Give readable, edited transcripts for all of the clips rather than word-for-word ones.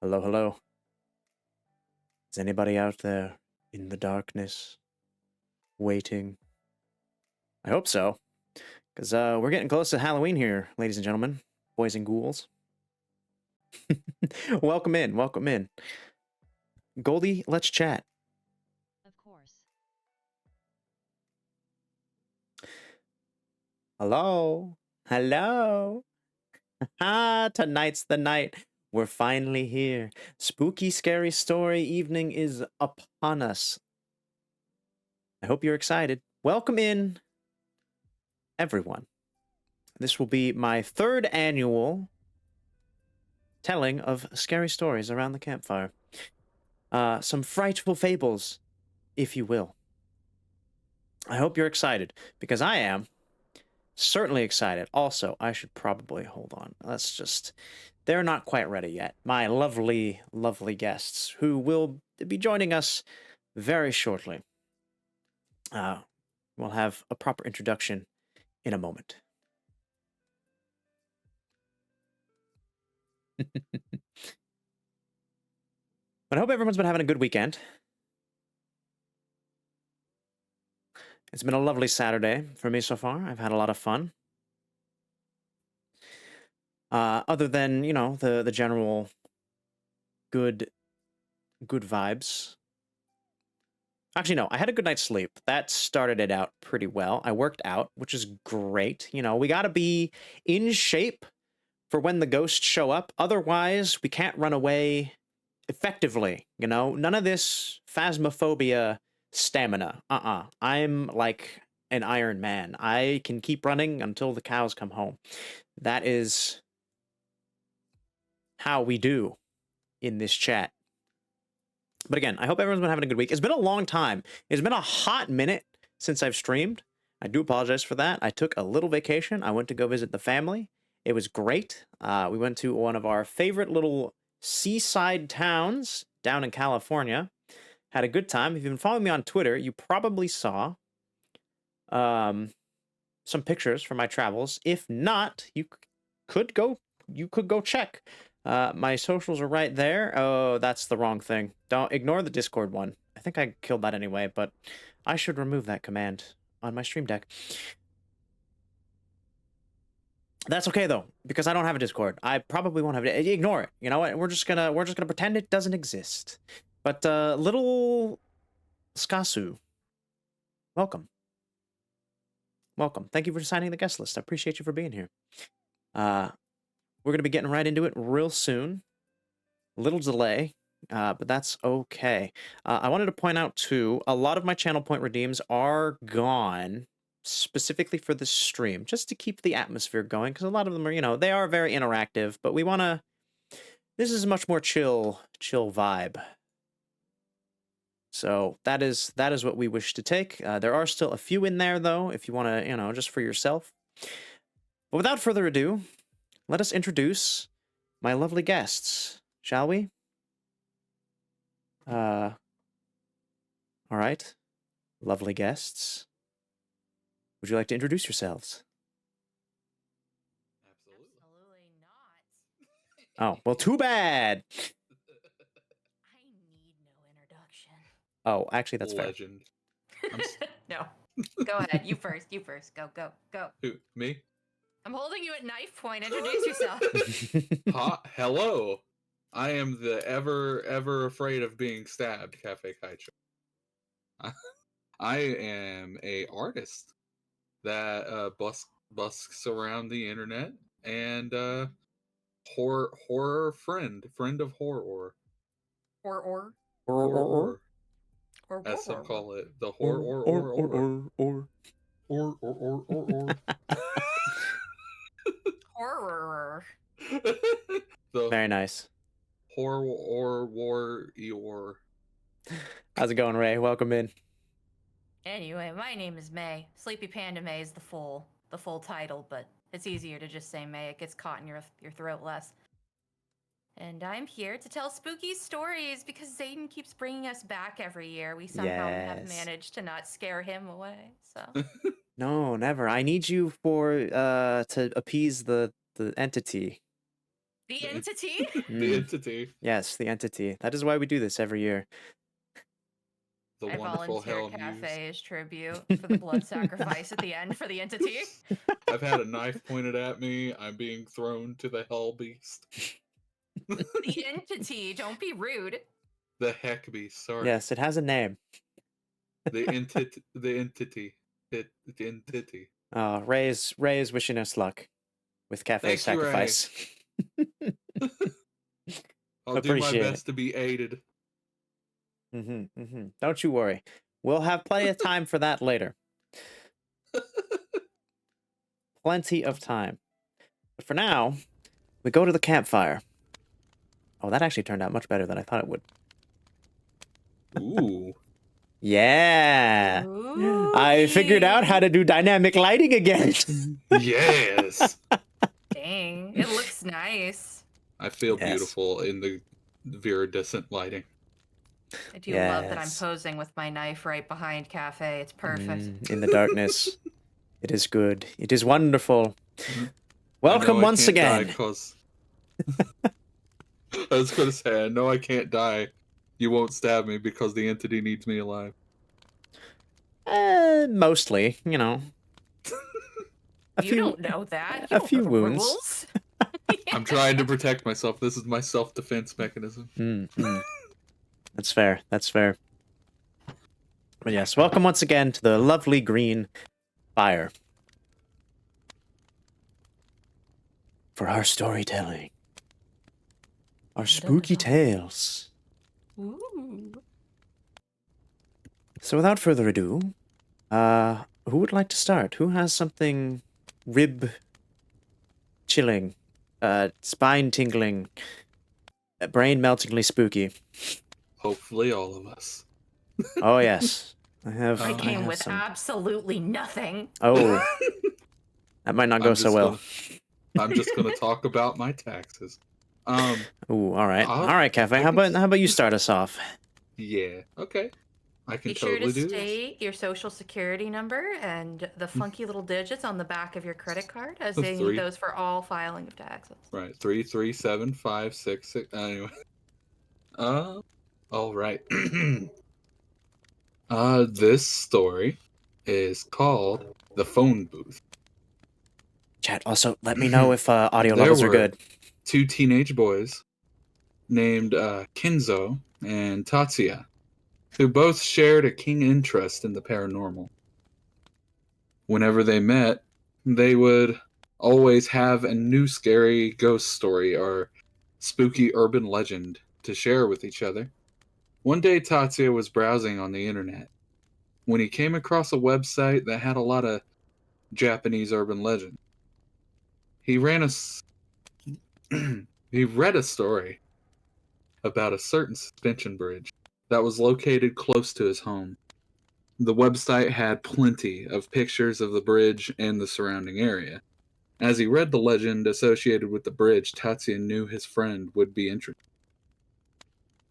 Hello, hello. Is anybody out there in the darkness waiting? I hope so, because we're getting close to Halloween here, ladies and gentlemen, boys and ghouls. Welcome in, welcome in. Goldie, let's chat. Of course. Hello, hello. Tonight's the night. We're finally here. Spooky, scary story evening is upon us. I hope you're excited. Welcome in, everyone. This will be my third annual telling of scary stories around the campfire. Some frightful fables, if you will. I hope you're excited, because I am certainly excited. Also, I should probably hold on. They're not quite ready yet. My lovely, lovely guests who will be joining us very shortly. We'll have a proper introduction in a moment. But I hope everyone's been having a good weekend. It's been a lovely Saturday for me so far. I've had a lot of fun. Other than, you know, the general good vibes. Actually, no, I had a good night's sleep. That started it out pretty well. I worked out, which is great. You know, we gotta be in shape for when the ghosts show up. Otherwise, we can't run away effectively, you know? None of this phasmophobia stamina. I'm like an Iron Man. I can keep running until the cows come home. That is how we do in this chat. But again, I hope everyone's been having a good week. It's been a long time. It's been a hot minute since I've streamed. I do apologize for that. I took a little vacation. I went to go visit the family. It was great. We went to one of our favorite little seaside towns down in California. Had a good time. If you've been following me on Twitter, you probably saw some pictures from my travels. If not, you could go check. My socials are right there. Oh, that's the wrong thing. Don't ignore the Discord one. I think I killed that anyway, but I should remove that command on my stream deck. That's okay though, because I don't have a Discord. I probably won't have it. Ignore it. You know what? We're just gonna pretend it doesn't exist. But little Skasu, welcome. Welcome. Thank you for signing the guest list. I appreciate you for being here. We're going to be getting right into it real soon. A little delay, but that's okay. I wanted to point out, too, a lot of my channel point redeems are gone specifically for this stream, just to keep the atmosphere going, because a lot of them are, you know, they are very interactive, but we want to... This is a much more chill vibe. So that is what we wish to take. There are still a few in there, though, if you want to, you know, just for yourself. But without further ado, let us introduce my lovely guests, shall we? All right. Lovely guests. Would you like to introduce yourselves? Absolutely not. Oh, well, too bad. I need no introduction. Oh, actually, that's fair. Legend. No. Go ahead. You first. You first. Go. Who, me? I'm holding you at knife point. Introduce yourself. Hello. I am the ever afraid of being stabbed, Cafe Kaicho. I am a artist that busks around the internet and horror friend of horror. Or. Horror. Or. As some call it. The horror. Horror. The Very nice. war. How's it going, Ray? Welcome in. Anyway, my name is May. Sleepy Panda May is the full title, but it's easier to just say May. It gets caught in your throat less. And I'm here to tell spooky stories because Zayden keeps bringing us back every year. We somehow have managed to not scare him away. So No, never. I need you for to appease the entity. The entity? The entity. Yes, the entity. That is why we do this every year. The I wonderful volunteer hell muse. cafe as tribute for the blood sacrifice at the end for the entity. I've had a knife pointed at me. I'm being thrown to the hell beast. The entity, don't be rude. The heck beast, sorry. Yes, it has a name. The entity. The entity. The entity. Ray is wishing us luck with cafe Thank you, Ray. sacrifice. I'll do my Appreciate it. best to be aided. Don't you worry. We'll have plenty of time for that later. Plenty of time. But for now, we go to the campfire. Oh, that actually turned out much better than I thought it would. Ooh. Yeah. I figured out how to do dynamic lighting again. Yes. Dang, it looks nice. I feel Yes. beautiful in the viridescent lighting. I do love that I'm Yes. posing with my knife right behind cafe. It's perfect. In the darkness. It is good. It is wonderful. I Welcome know I once can't die again. 'cause- I was going to say, I know I can't die. You won't stab me because the entity needs me alive. Mostly, you know. You don't know that. You a don't few know the wounds. rules. I'm trying to protect myself. This is my self-defense mechanism. That's fair. That's fair. But yes, welcome once again to the lovely green fire. For our storytelling. Our spooky tales. Ooh. So without further ado, who would like to start? Who has something rib chilling, spine tingling, brain meltingly spooky? Hopefully all of us. Oh yes. I have I I came have with some. absolutely nothing. Oh. That might not go I'm so just well. I'm just going to talk about my taxes. Ooh, all right. I'll- All right, Cafe. I How can about you start us off? Yeah, okay. I can Be sure to totally do this. state your social security number and the funky little digits on the back of your credit card, as they Three. need those for all filing of taxes. Right, 33756. Anyway, all right. This story is called "The Phone Booth." Chat, also, let me know if audio There levels are were good. two teenage boys named Kinzo and Tatsuya, who both shared a keen interest in the paranormal. Whenever they met, they would always have a new scary ghost story or spooky urban legend to share with each other. One day, Tatsuya was browsing on the internet when he came across a website that had a lot of Japanese urban legends. He he read a story about a certain suspension bridge that was located close to his home. The website had plenty of pictures of the bridge and the surrounding area. As he read the legend associated with the bridge, Tatsuya knew his friend would be interested.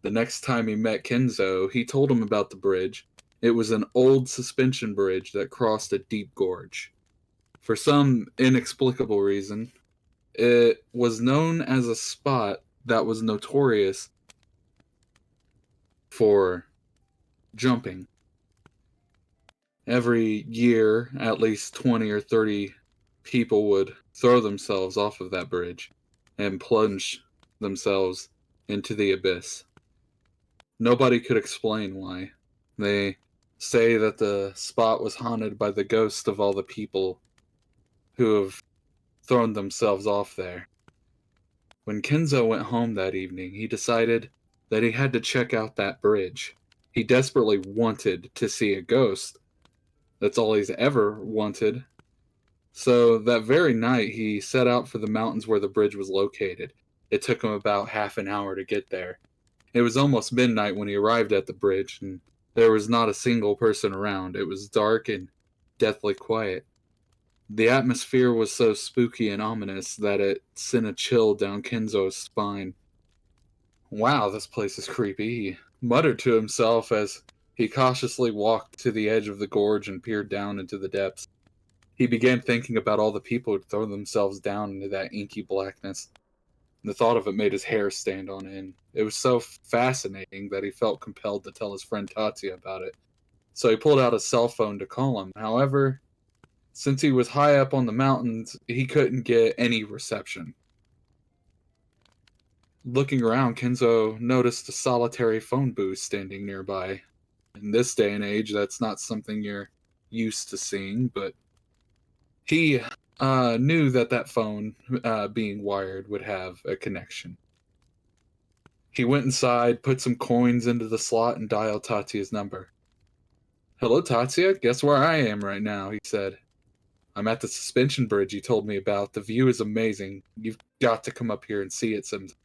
The next time he met Kenzo, he told him about the bridge. It was an old suspension bridge that crossed a deep gorge. For some inexplicable reason, it was known as a spot that was notorious for jumping. Every year, at least 20 or 30 people would throw themselves off of that bridge and plunge themselves into the abyss. Nobody could explain why. They say that the spot was haunted by the ghost of all the people who have thrown themselves off there. When Kenzo went home that evening, he decided that he had to check out that bridge. He desperately wanted to see a ghost. That's all he's ever wanted. So that very night, he set out for the mountains where the bridge was located. It took him about half an hour to get there. It was almost midnight when he arrived at the bridge, and there was not a single person around. It was dark and deathly quiet. The atmosphere was so spooky and ominous that it sent a chill down Kenzo's spine. Wow, this place is creepy, he muttered to himself as he cautiously walked to the edge of the gorge and peered down into the depths. He began thinking about all the people who'd thrown themselves down into that inky blackness. The thought of it made his hair stand on end. It was so fascinating that he felt compelled to tell his friend Tatsuya about it. So he pulled out a cell phone to call him. However, since he was high up on the mountains, he couldn't get any reception. Looking around, Kenzo noticed a solitary phone booth standing nearby. In this day and age, that's not something you're used to seeing, but he knew that phone being wired would have a connection. He went inside, put some coins into the slot, and dialed Tatsuya's number. "Hello, Tatsuya. Guess where I am right now," he said. "I'm at the suspension bridge you told me about. The view is amazing. You've got to come up here and see it sometime."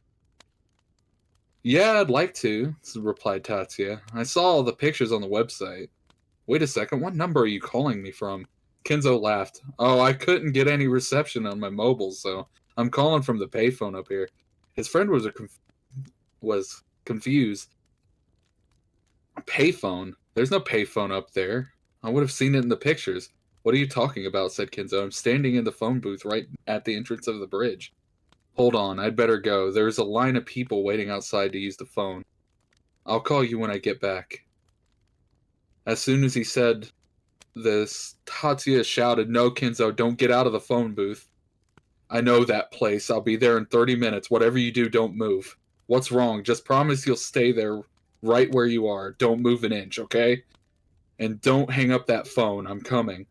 "Yeah, I'd like to," replied Tatsuya. "I saw all the pictures on the website." "Wait a second, what number are you calling me from?" Kenzo laughed. "Oh, I couldn't get any reception on my mobile, so I'm calling from the payphone up here." His friend was confused. "Payphone? There's no payphone up there. I would have seen it in the pictures." "What are you talking about?" said Kenzo. "I'm standing in the phone booth right at the entrance of the bridge." "Hold on, I'd better go. There's a line of people waiting outside to use the phone. I'll call you when I get back." As soon as he said this, Tatsuya shouted, "No, Kenzo, don't get out of the phone booth. I know that place. I'll be there in 30 minutes. Whatever you do, don't move." "What's wrong? Just promise you'll stay there right where you are. Don't move an inch, okay? And don't hang up that phone. I'm coming."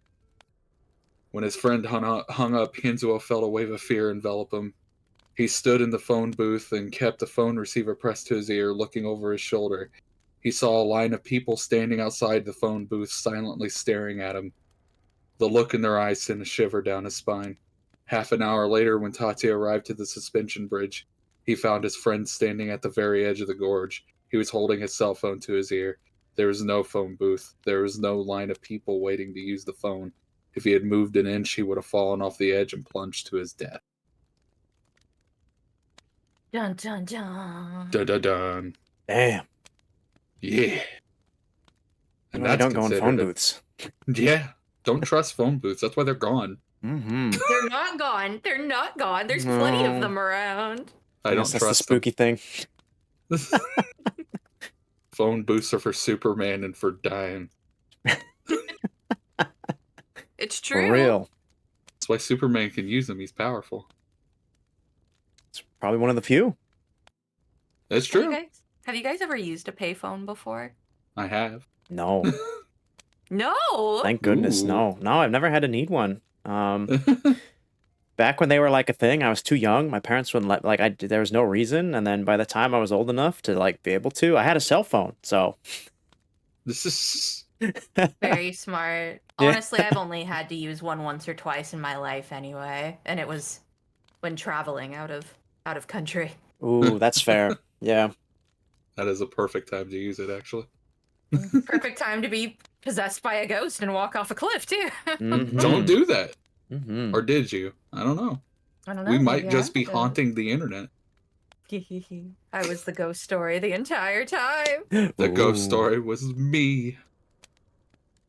When his friend hung up, Kenzo felt a wave of fear envelop him. He stood in the phone booth and kept the phone receiver pressed to his ear, looking over his shoulder. He saw a line of people standing outside the phone booth, silently staring at him. The look in their eyes sent a shiver down his spine. Half an hour later, when Tatsuya arrived at the suspension bridge, he found his friend standing at the very edge of the gorge. He was holding his cell phone to his ear. There was no phone booth. There was no line of people waiting to use the phone. If he had moved an inch, he would have fallen off the edge and plunged to his death. Dun dun dun. Dun dun dun. Damn. Yeah. And Really that's don't go in phone considered booths. Yeah. Don't trust phone booths. That's why they're gone. Mm-hmm. They're not gone. They're not gone. There's plenty of No. them around. I don't guess that's the trust them. spooky thing. Phone booths are for Superman and for dying. It's For true. real. That's why Superman can use them. He's powerful. It's probably one of the few. That's Have you true. have you guys ever used a payphone before? I have. No. No. Thank goodness. Ooh. No. No, I've never had to need one. Back when they were like a thing, I was too young. My parents wouldn't let, there was no reason. And then by the time I was old enough to like be able to, I had a cell phone. So. This is Very smart. Yeah. Honestly, I've only had to use one once or twice in my life anyway, and it was when traveling out of country. Ooh, that's fair. Yeah. that is a perfect time to use it, actually. Perfect time to be possessed by a ghost and walk off a cliff too. Mhm. Don't do that. Mhm. Or did you? I don't know. I don't know. We maybe might I just be haven't. haunting the internet. I was the ghost story the entire time. The ghost Ooh. story was me.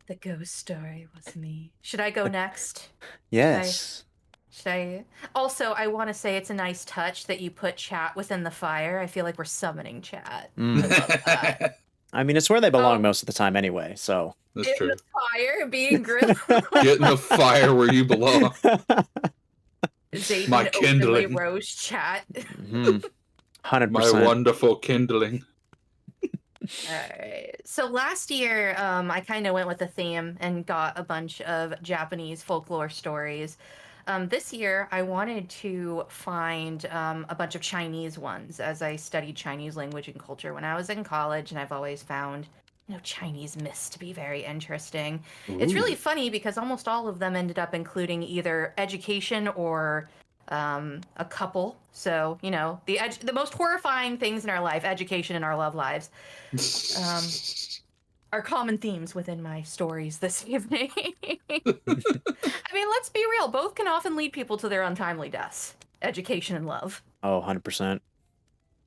The ghost story was me. Should I go next? Yes. Should I? Also, I want to say it's a nice touch that you put chat within the fire. I feel like we're summoning chat. Mm. I love that. I mean, it's where they belong Oh. most of the time anyway, so. That's In true. the fire, being grilled. Get in the fire where you belong. Zayden My openly kindling. roast chat. Mhm. 100%. My wonderful kindling. Alright. So last year, I kind of went with the theme and got a bunch of Japanese folklore stories. This year, I wanted to find a bunch of Chinese ones as I studied Chinese language and culture when I was in college, and I've always found, Chinese myths to be very interesting. It's really Ooh. funny because almost all of them ended up including either education or a couple. So, the most horrifying things in our life, education and our love lives, are common themes within my stories this evening. I mean, let's be real. Both can often lead people to their untimely deaths. Education and love. Oh, 100%.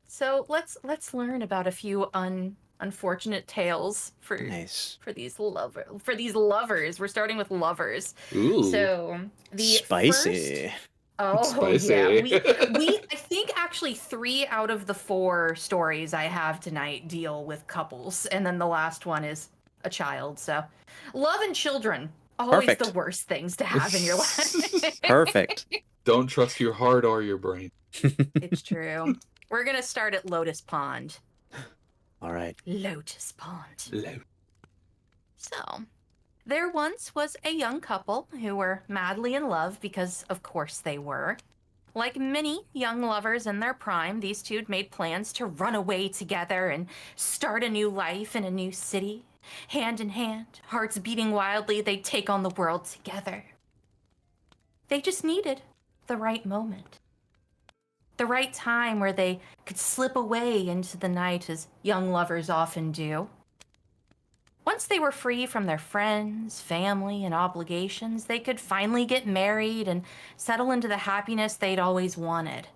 So let's learn about a few unfortunate tales for Nice. these lovers. We're starting with lovers. Ooh. So the Spicy. Oh Spicy. yeah, we I think actually 3 out of the 4 stories I have tonight deal with couples, and then the last one is a child. So, love and children always the Perfect. worst things to have in your life. Perfect. Don't trust your heart or your brain. It's true. We're gonna start at Lotus Pond. All right. Lotus Pond. Low. So, there once was a young couple who were madly in love because, of course, they were. Like many young lovers in their prime, these two had made plans to run away together and start a new life in a new city. Hand in hand, hearts beating wildly, they'd take on the world together. They just needed the right moment. The right time where they could slip away into the night as young lovers often do. Once they were free from their friends, family, and obligations, they could finally get married and settle into the happiness they'd always wanted.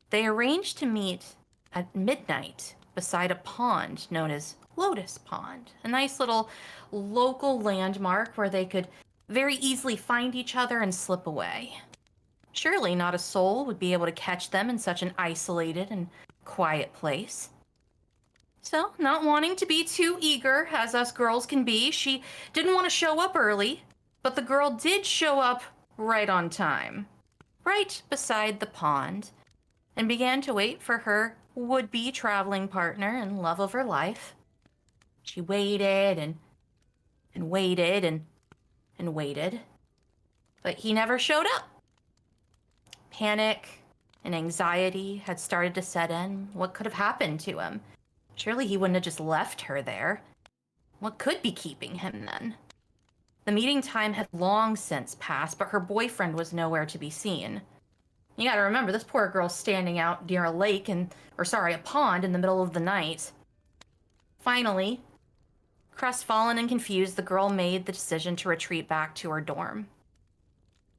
They arranged to meet at midnight beside a pond known as Lotus Pond, a nice little local landmark where they could very easily find each other and slip away. Surely not a soul would be able to catch them in such an isolated and quiet place. So, not wanting to be too eager, as us girls can be, she didn't want to show up early, but the girl did show up right on time, right beside the pond, and began to wait for her would-be traveling partner and love of her life. She waited and waited and waited, but he never showed up. Panic and anxiety had started to set in. What could have happened to him? Surely he wouldn't have just left her there. What could be keeping him then? The meeting time had long since passed, but her boyfriend was nowhere to be seen. You gotta remember, this poor girl's standing out near a lake a pond in the middle of the night. Finally, crestfallen and confused, the girl made the decision to retreat back to her dorm.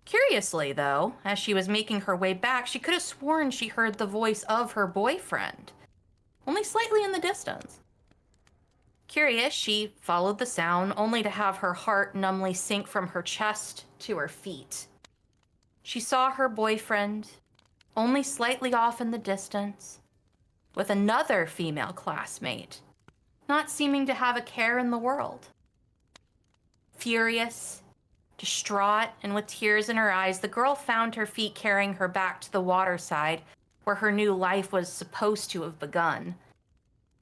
Curiously, though, as she was making her way back, she could have sworn she heard the voice of her boyfriend, only slightly in the distance. Curious, she followed the sound, only to have her heart numbly sink from her chest to her feet. She saw her boyfriend, only slightly off in the distance, with another female classmate, not seeming to have a care in the world. Furious, distraught, and with tears in her eyes, the girl found her feet carrying her back to the waterside where her new life was supposed to have begun.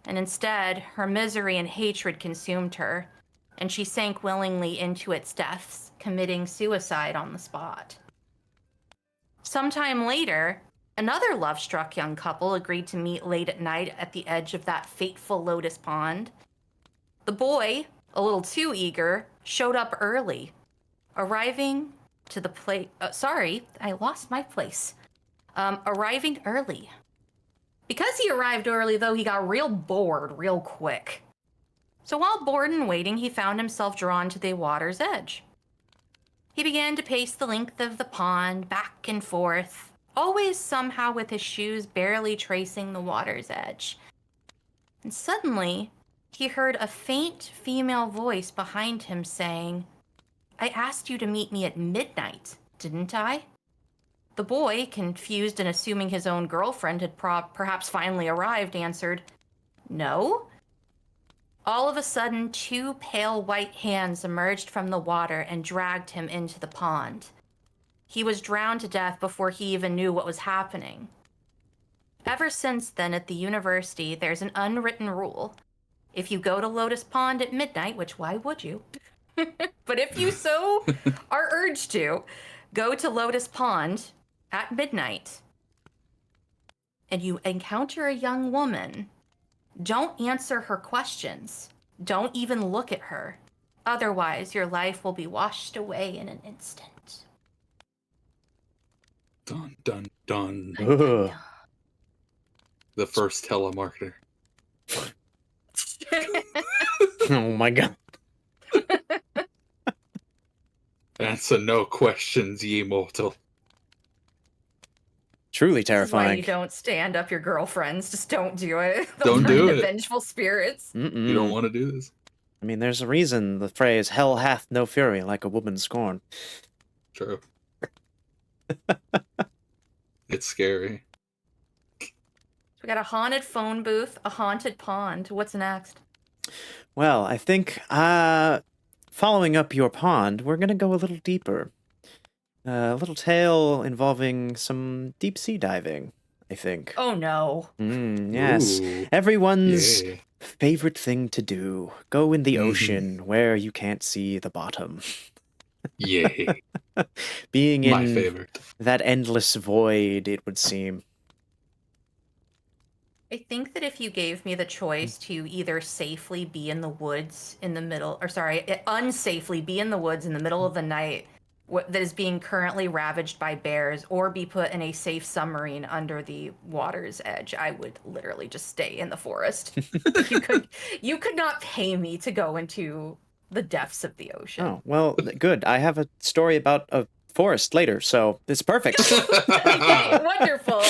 And instead, her misery and hatred consumed her, and she sank willingly into its depths, committing suicide on the spot. Sometime later, another love-struck young couple agreed to meet late at night at the edge of that fateful Lotus Pond. The boy, a little too eager, showed up early, arriving to the place. Sorry, I lost my place. Arriving early. Because he arrived early, though, he got real bored real quick. So while bored and waiting, he found himself drawn to the water's edge. He began to pace the length of the pond, back and forth, always somehow with his shoes barely tracing the water's edge. And suddenly, he heard a faint female voice behind him saying, "I asked you to meet me at midnight, didn't I?" The boy, confused and assuming his own girlfriend had perhaps finally arrived, answered, "No." All of a sudden, 2 pale white hands emerged from the water and dragged him into the pond. He was drowned to death before he even knew what was happening. Ever since then, at the university, there's an unwritten rule. If you go to Lotus Pond at midnight, which why would you? But if you so are urged to, go to Lotus Pond at midnight and you encounter a young woman, don't answer her questions. Don't even look at her. Otherwise, your life will be washed away in an instant. Dun, dun, dun. Ugh. The first telemarketer. Oh my god. Answer no questions, ye mortal. Truly This is why terrifying. you don't stand up your girlfriends. Just don't do it. Don't turn do into it. vengeful spirits. Mm-mm. You don't want to do this. I mean, there's a reason the phrase "hell hath no fury like a woman scorned." True. It's scary. So we got a haunted phone booth, a haunted pond. What's next? Well, I think, following up your pond, we're gonna go a little deeper. A little tale involving some deep sea diving, I think. Oh no. Yes. Ooh, Everyone's yeah. favorite thing to do. Go in the Mhm. ocean where you can't see the bottom. Yeah. Being My in favorite. that endless void, it would seem. I think that if you gave me the choice to either safely be in the woods in the middle, or sorry, unsafely be in the woods in the middle of the night that is being currently ravaged by bears, or be put in a safe submarine under the water's edge, I would literally just stay in the forest. You could not pay me to go into the depths of the ocean. Oh, well, good. I have a story about a forest later, so it's perfect. Okay, wonderful.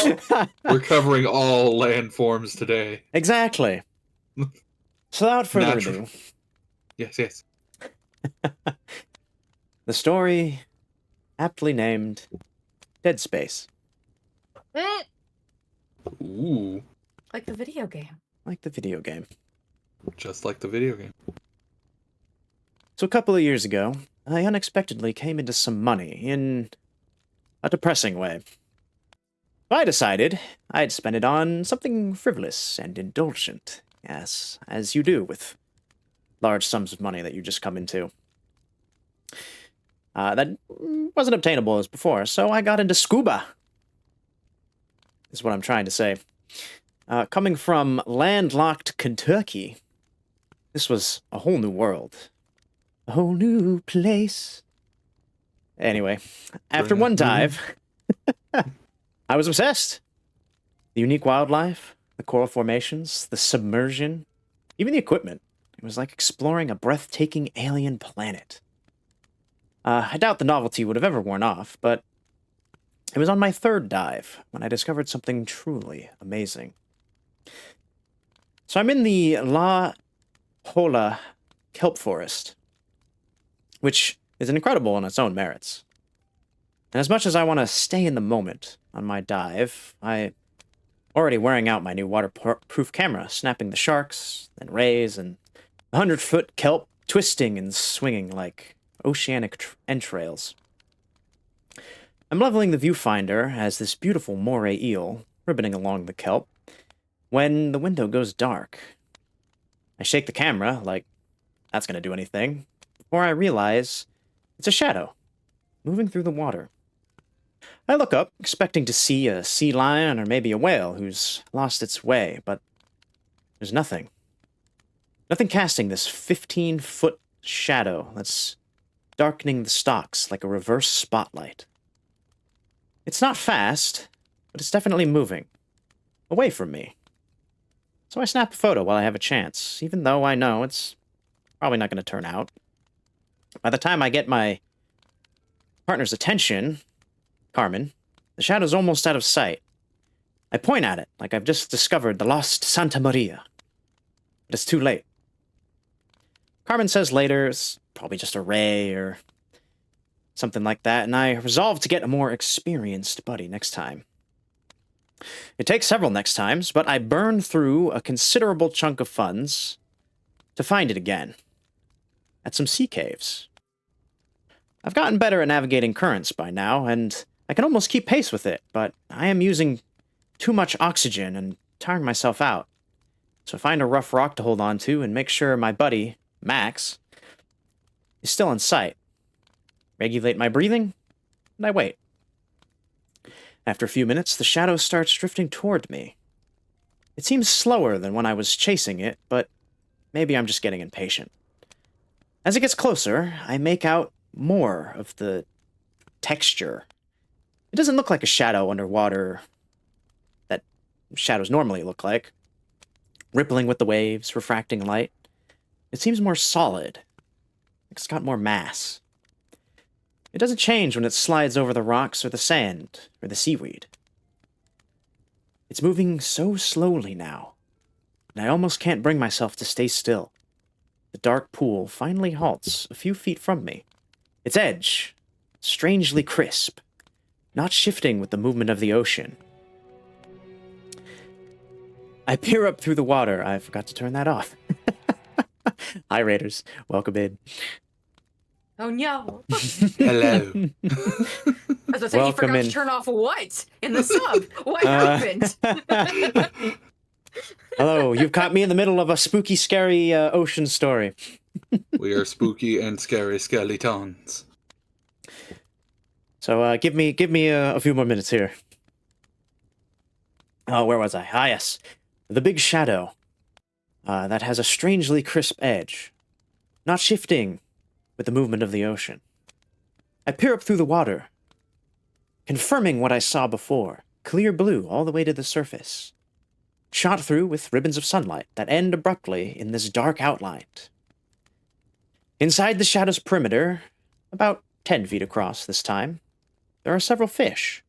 We're covering all landforms today. Exactly. So without further Natural. ado, Yes. the story aptly named Dead Space, Ooh, Like the video game. like the video game. just like the video game. So a couple of years ago, I unexpectedly came into some money in a depressing way. I decided I'd spend it on something frivolous and indulgent, yes, as you do with large sums of money that you just come into. That wasn't obtainable as before, so I got into scuba, is what I'm trying to say. Coming from landlocked Kentucky, this was a whole new world. A whole new place. Anyway, after one dive, I was obsessed. The unique wildlife, the coral formations, the submersion, even the equipment. It was like exploring a breathtaking alien planet. I doubt the novelty would have ever worn off, but it was on my third dive when I discovered something truly amazing. So I'm in the La Jolla kelp forest, which is incredible on its own merits. And as much as I want to stay in the moment on my dive, I already wearing out my new waterproof camera, snapping the sharks and rays and 100-foot kelp twisting and swinging like oceanic entrails. I'm leveling the viewfinder as this beautiful moray eel ribboning along the kelp when the window goes dark. I shake the camera like that's going to do anything before I realize it's a shadow moving through the water. I look up, expecting to see a sea lion or maybe a whale who's lost its way, but there's nothing. Nothing casting this 15-foot shadow that's darkening the stalks like a reverse spotlight. It's not fast, but it's definitely moving. Away from me. So I snap a photo while I have a chance, even though I know it's probably not going to turn out. By the time I get my partner's attention, Carmen, the shadow's almost out of sight. I point at it like I've just discovered the lost Santa Maria. But it's too late. Carmen says later it's probably just a ray or something like that, and I resolve to get a more experienced buddy next time. It takes several next times, but I burn through a considerable chunk of funds to find it again. At some sea caves. I've gotten better at navigating currents by now, and I can almost keep pace with it, but I am using too much oxygen and tiring myself out. So I find a rough rock to hold on to and make sure my buddy, Max, is still in sight. Regulate my breathing, and I wait. After a few minutes, the shadow starts drifting toward me. It seems slower than when I was chasing it, but maybe I'm just getting impatient. As it gets closer, I make out more of the texture. It doesn't look like a shadow underwater that shadows normally look like. Rippling with the waves, refracting light. It seems more solid. It's got more mass. It doesn't change when it slides over the rocks or the sand or the seaweed. It's moving so slowly now, and I almost can't bring myself to stay still. The dark pool finally halts a few feet from me. Its edge, strangely crisp, not shifting with the movement of the ocean. I peer up through the water. I forgot to turn that off. Hi, Raiders. Welcome in. Oh no! Hello. I was gonna say, you Welcome forgot in. to turn off what in the sub? What happened? Hello, you've caught me in the middle of a spooky, scary ocean story. We are spooky and scary skeletons. So give me a few more minutes here. Oh, where was I? Ah, yes. The big shadow that has a strangely crisp edge, not shifting with the movement of the ocean. I peer up through the water, confirming what I saw before, clear blue all the way to the surface, shot through with ribbons of sunlight that end abruptly in this dark outline. Inside the shadow's perimeter, about 10 feet across this time, there are several fish.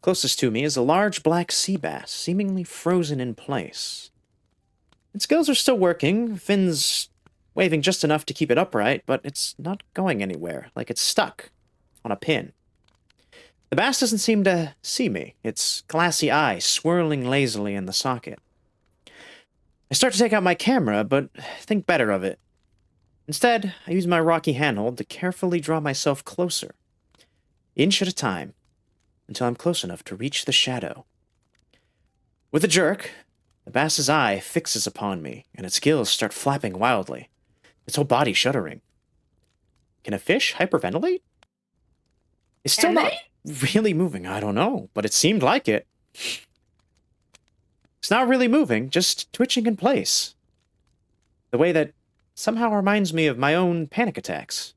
Closest to me is a large black sea bass, seemingly frozen in place. Its gills are still working, fins waving just enough to keep it upright, but it's not going anywhere, like it's stuck on a pin. The bass doesn't seem to see me, its glassy eye swirling lazily in the socket. I start to take out my camera, but think better of it. Instead, I use my rocky handhold to carefully draw myself closer, inch at a time, until I'm close enough to reach the shadow. With a jerk, the bass's eye fixes upon me, and its gills start flapping wildly, its whole body shuddering. Can a fish hyperventilate? It's still not really moving, I don't know, but it seemed like it. It's not really moving, just twitching in place. The way that somehow reminds me of my own panic attacks.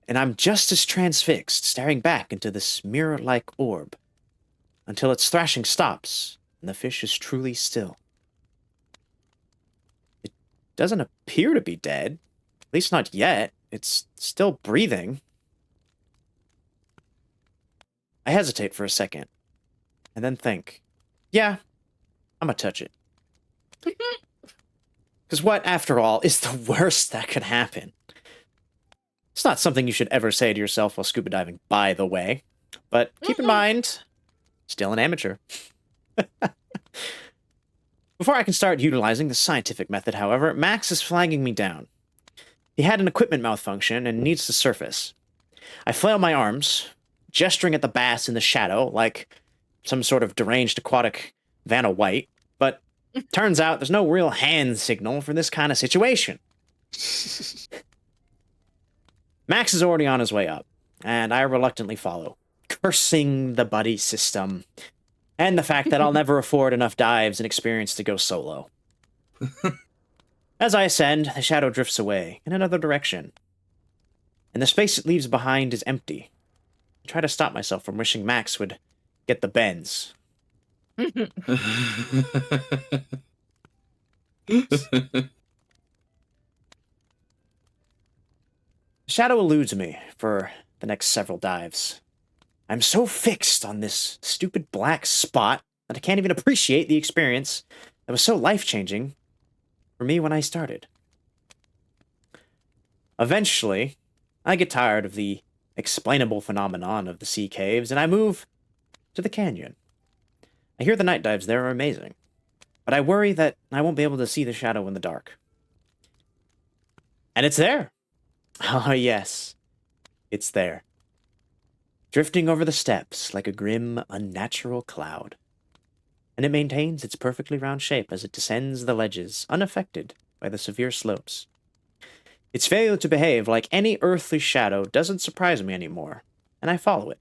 And I'm just as transfixed, staring back into this mirror-like orb, until its thrashing stops, and the fish is truly still. It doesn't appear to be dead, at least not yet. It's still breathing. I hesitate for a second, and then think, yeah, I'm gonna touch it. Because what, after all, is the worst that could happen? It's not something you should ever say to yourself while scuba diving, by the way. But keep in mind, still an amateur. Before I can start utilizing the scientific method, however, Max is flagging me down. He had an equipment malfunction and needs to surface. I flail my arms, gesturing at the bass in the shadow like some sort of deranged aquatic Vanna White, but turns out there's no real hand signal for this kind of situation. Max is already on his way up, and I reluctantly follow, cursing the buddy system, and the fact that I'll never afford enough dives and experience to go solo. As I ascend, the shadow drifts away, in another direction, and the space it leaves behind is empty. I try to stop myself from wishing Max would get the bends. The shadow eludes me for the next several dives. I'm so fixed on this stupid black spot that I can't even appreciate the experience that was so life-changing for me when I started. Eventually, I get tired of the explainable phenomenon of the sea caves, and I move to the canyon. I hear the night dives there are amazing, but I worry that I won't be able to see the shadow in the dark. And it's there! Oh, yes. It's there. Drifting over the steps like a grim, unnatural cloud. And it maintains its perfectly round shape as it descends the ledges, unaffected by the severe slopes. Its failure to behave like any earthly shadow doesn't surprise me anymore, and I follow it.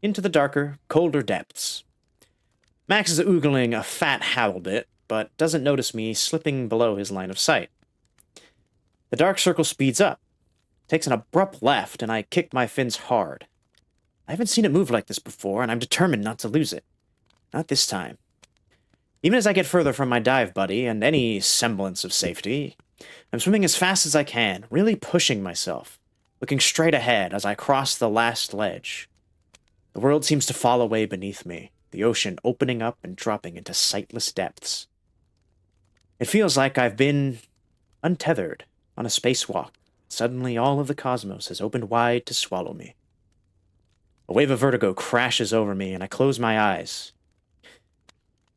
Into the darker, colder depths. Max is oogling a fat halibut, but doesn't notice me slipping below his line of sight. The dark circle speeds up, takes an abrupt left, and I kick my fins hard. I haven't seen it move like this before, and I'm determined not to lose it. Not this time. Even as I get further from my dive buddy and any semblance of safety, I'm swimming as fast as I can, really pushing myself, looking straight ahead as I cross the last ledge. The world seems to fall away beneath me, the ocean opening up and dropping into sightless depths. It feels like I've been untethered on a spacewalk. Suddenly all of the cosmos has opened wide to swallow me. A wave of vertigo crashes over me, and I close my eyes.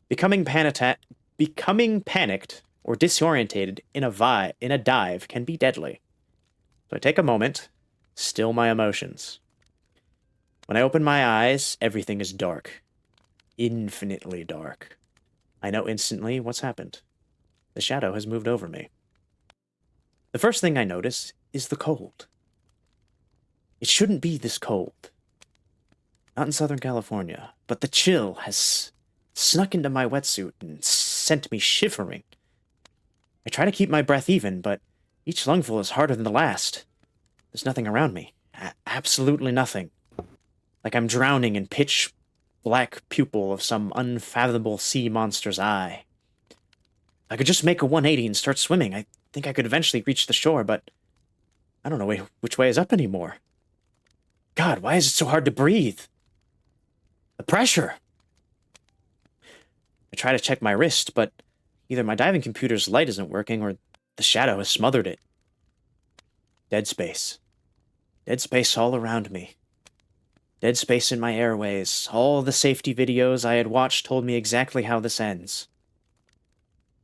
Becoming panicked or disorientated in a dive can be deadly. So I take a moment, still my emotions. When I open my eyes, everything is dark. Infinitely dark. I know instantly what's happened. The shadow has moved over me. The first thing I notice is the cold. It shouldn't be this cold. Not in Southern California, but the chill has snuck into my wetsuit and sent me shivering. I try to keep my breath even, but each lungful is harder than the last. There's nothing around me. Absolutely nothing. Like I'm drowning in pitch black pupil of some unfathomable sea monster's eye. If I could just make a 180 and start swimming, I think I could eventually reach the shore, but I don't know which way is up anymore. God, why is it so hard to breathe? The pressure! I try to check my wrist, but either my diving computer's light isn't working or the shadow has smothered it. Dead space. Dead space all around me. Dead space in my airways. All the safety videos I had watched told me exactly how this ends.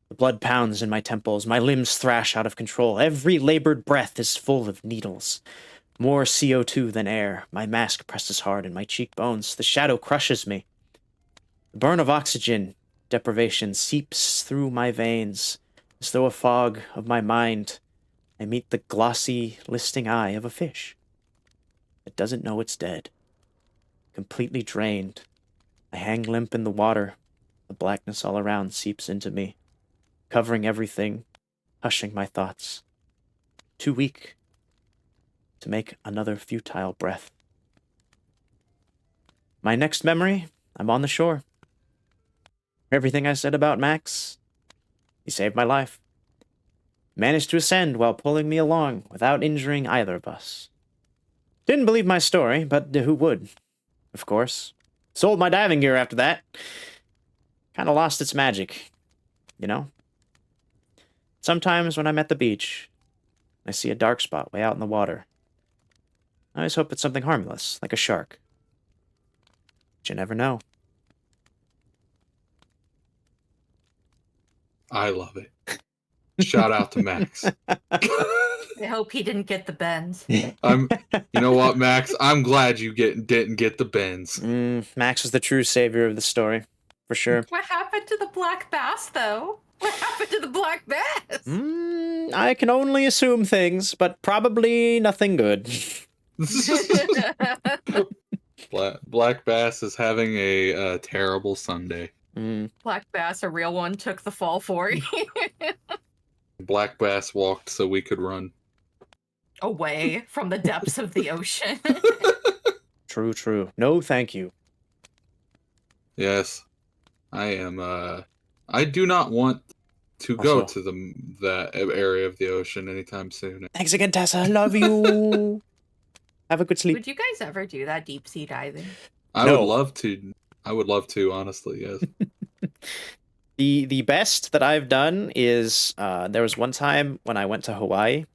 The blood pounds in my temples, my limbs thrash out of control. Every labored breath is full of needles. More CO2 than air. My mask presses hard in my cheekbones. The shadow crushes me. The burn of oxygen deprivation seeps through my veins. As though a fog of my mind, I meet the glossy, listing eye of a fish that doesn't know it's dead. Completely drained, I hang limp in the water. The blackness all around seeps into me, covering everything, hushing my thoughts. Too weak to make another futile breath. My next memory, I'm on the shore. Everything I said about Max, he saved my life. Managed to ascend while pulling me along without injuring either of us. Didn't believe my story, but who would? Of course. Sold my diving gear after that. Kinda lost its magic, you know? Sometimes when I'm at the beach, I see a dark spot way out in the water. I always hope it's something harmless, like a shark. But you never know. I love it. Shout out to Max. I hope he didn't get the bends. You know what, Max? I'm glad you didn't get the bends. Max was the true savior of the story, for sure. What happened to the black bass, though? What happened to the black bass? I can only assume things, but probably nothing good. Black Bass is having a terrible Sunday. Black bass, a real one, took the fall for you. Black Bass walked so we could run. Away from the depths of the ocean. True, true. No, thank you. Yes. I am, I do not want to go Also- to that area of the ocean anytime soon. Thanks again, Tessa. Love you. Have a good sleep. Would you guys ever do that deep sea diving? I No. would love to. I would love to, honestly, yes. The best that I've done is there was one time when I went to Hawaii.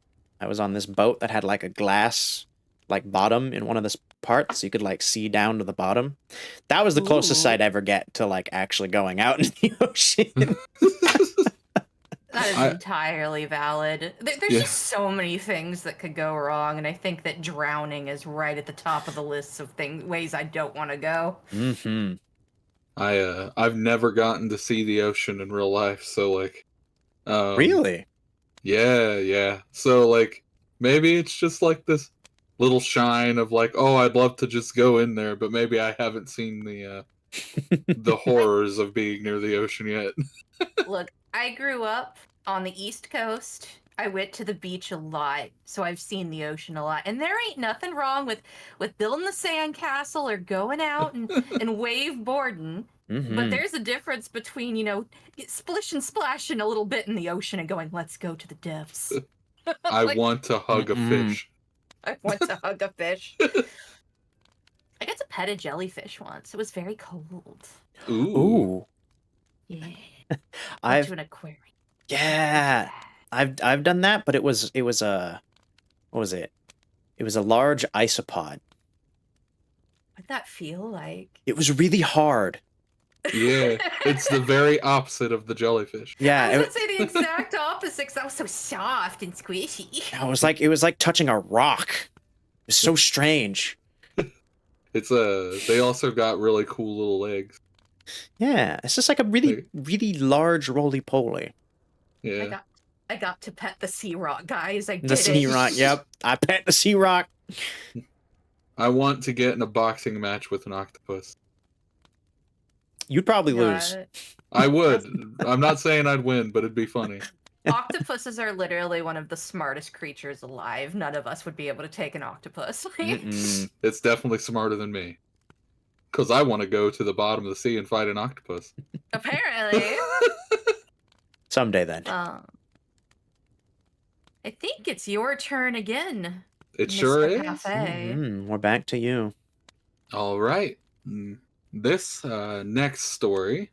I was on this boat that had like a glass like bottom in one of the parts, so you could like see down to the bottom. That was the closest Ooh. I'd ever get to like actually going out into the ocean. That is entirely valid. There's Yeah. just so many things that could go wrong, and I think that drowning is right at the top of the list of ways I don't want to go. Mm-hmm. I've never gotten to see the ocean in real life, so like, Really? yeah. So like, maybe it's just like this little shine of like, oh, I'd love to just go in there, but maybe I haven't seen the horrors of being near the ocean yet. Look, I grew up on the East Coast. I went to the beach a lot, so I've seen the ocean a lot. And there ain't nothing wrong with building the sandcastle or going out and wave boarding. Mm-hmm. But there's a difference between, splish and splashing a little bit in the ocean and going, let's go to the depths. I Like, want to hug a fish. I want to hug a fish. I got to pet a jellyfish once. It was very cold. Ooh. Yeah. I've Went to an aquarium. yeah. I've done that, but it was a what was it? It was a large isopod. A did that feel like? It was really hard. Yeah, it's the very opposite of the jellyfish. Yeah, I was it, gonna say the exact opposite because that was so soft and squishy. it was like touching a rock. It was so strange. It's they also got really cool little legs. Yeah, it's just like a really large roly poly. Yeah. I got to pet the sea rock, guys. I The did sea it. rock. Yep, I pet the sea rock. I want to get in a boxing match with an octopus. You'd probably No, lose. I would. I'm not saying I'd win, but it'd be funny. Octopuses are literally one of the smartest creatures alive. None of us would be able to take an octopus. Mm-mm. It's definitely smarter than me. Because I want to go to the bottom of the sea and fight an octopus. Apparently. Someday then. I think it's your turn again. It Mr. sure is. Cafe. We're back to you. All right. This next story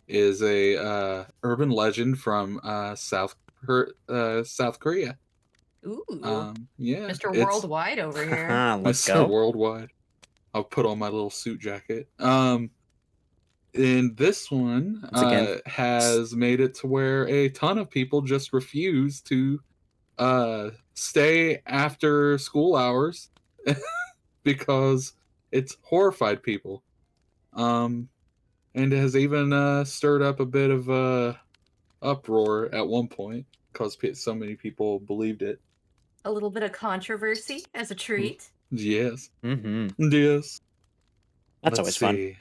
is a urban legend from South Korea. Ooh. Yeah, Mr. it's Worldwide over here. Let's Mr. go. Worldwide. I'll put on my little suit jacket. And this one Once again. has made it to where a ton of people just refuse to stay after school hours because it's horrified people. And it has even stirred up a bit of uproar at one point because so many people believed it. A little bit of controversy as a treat. Yes. Mm-hmm. Yes. That's Let's always fun. see.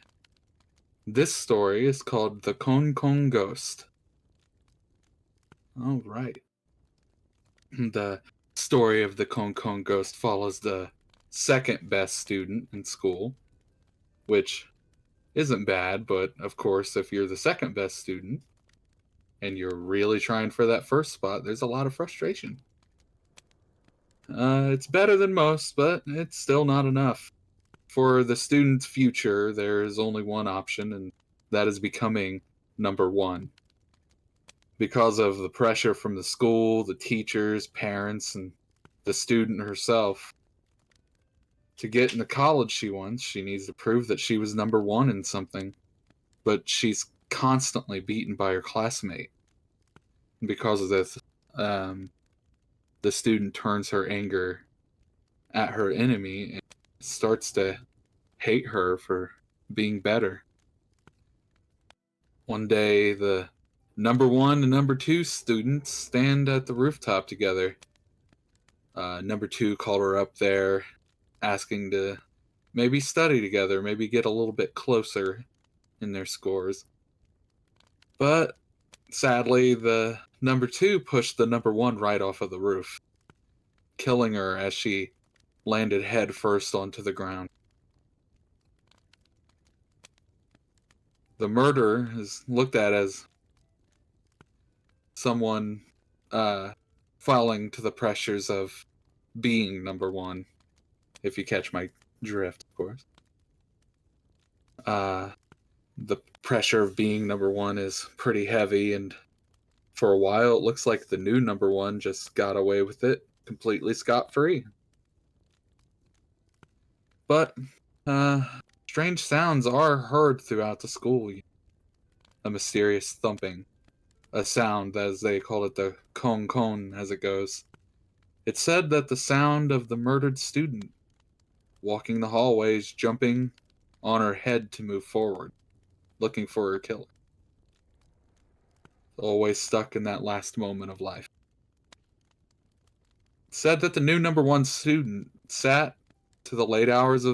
This story is called The Kong Kong Ghost. All right. The story of the Kong Kong Ghost follows the second best student in school, which isn't bad, but of course, if you're the second best student and you're really trying for that first spot, there's a lot of frustration. It's better than most, but it's still not enough. For the student's future, there is only one option, and that is becoming number one. Because of the pressure from the school, the teachers, parents, and the student herself. To get into college she wants, she needs to prove that she was number one in something. But she's constantly beaten by her classmate. Because of this, the student turns her anger at her enemy and starts to hate her for being better. One day, the number one and number two students stand at the rooftop together. Number two called her up there, asking to maybe study together, maybe get a little bit closer in their scores. But sadly, the number two pushed the number one right off of the roof, killing her as she landed head first onto the ground. The murder is looked at as someone falling to the pressures of being number one, if you catch my drift, of course. The pressure of being number one is pretty heavy, and for a while it looks like the new number one just got away with it completely scot-free. But strange sounds are heard throughout the school. A mysterious thumping, a sound, as they call it, the kong kong as it goes. It's said that the sound of the murdered student walking the hallways, jumping on her head to move forward, looking for her killer. Always stuck in that last moment of life. It's said that the new number one student sat to the late hours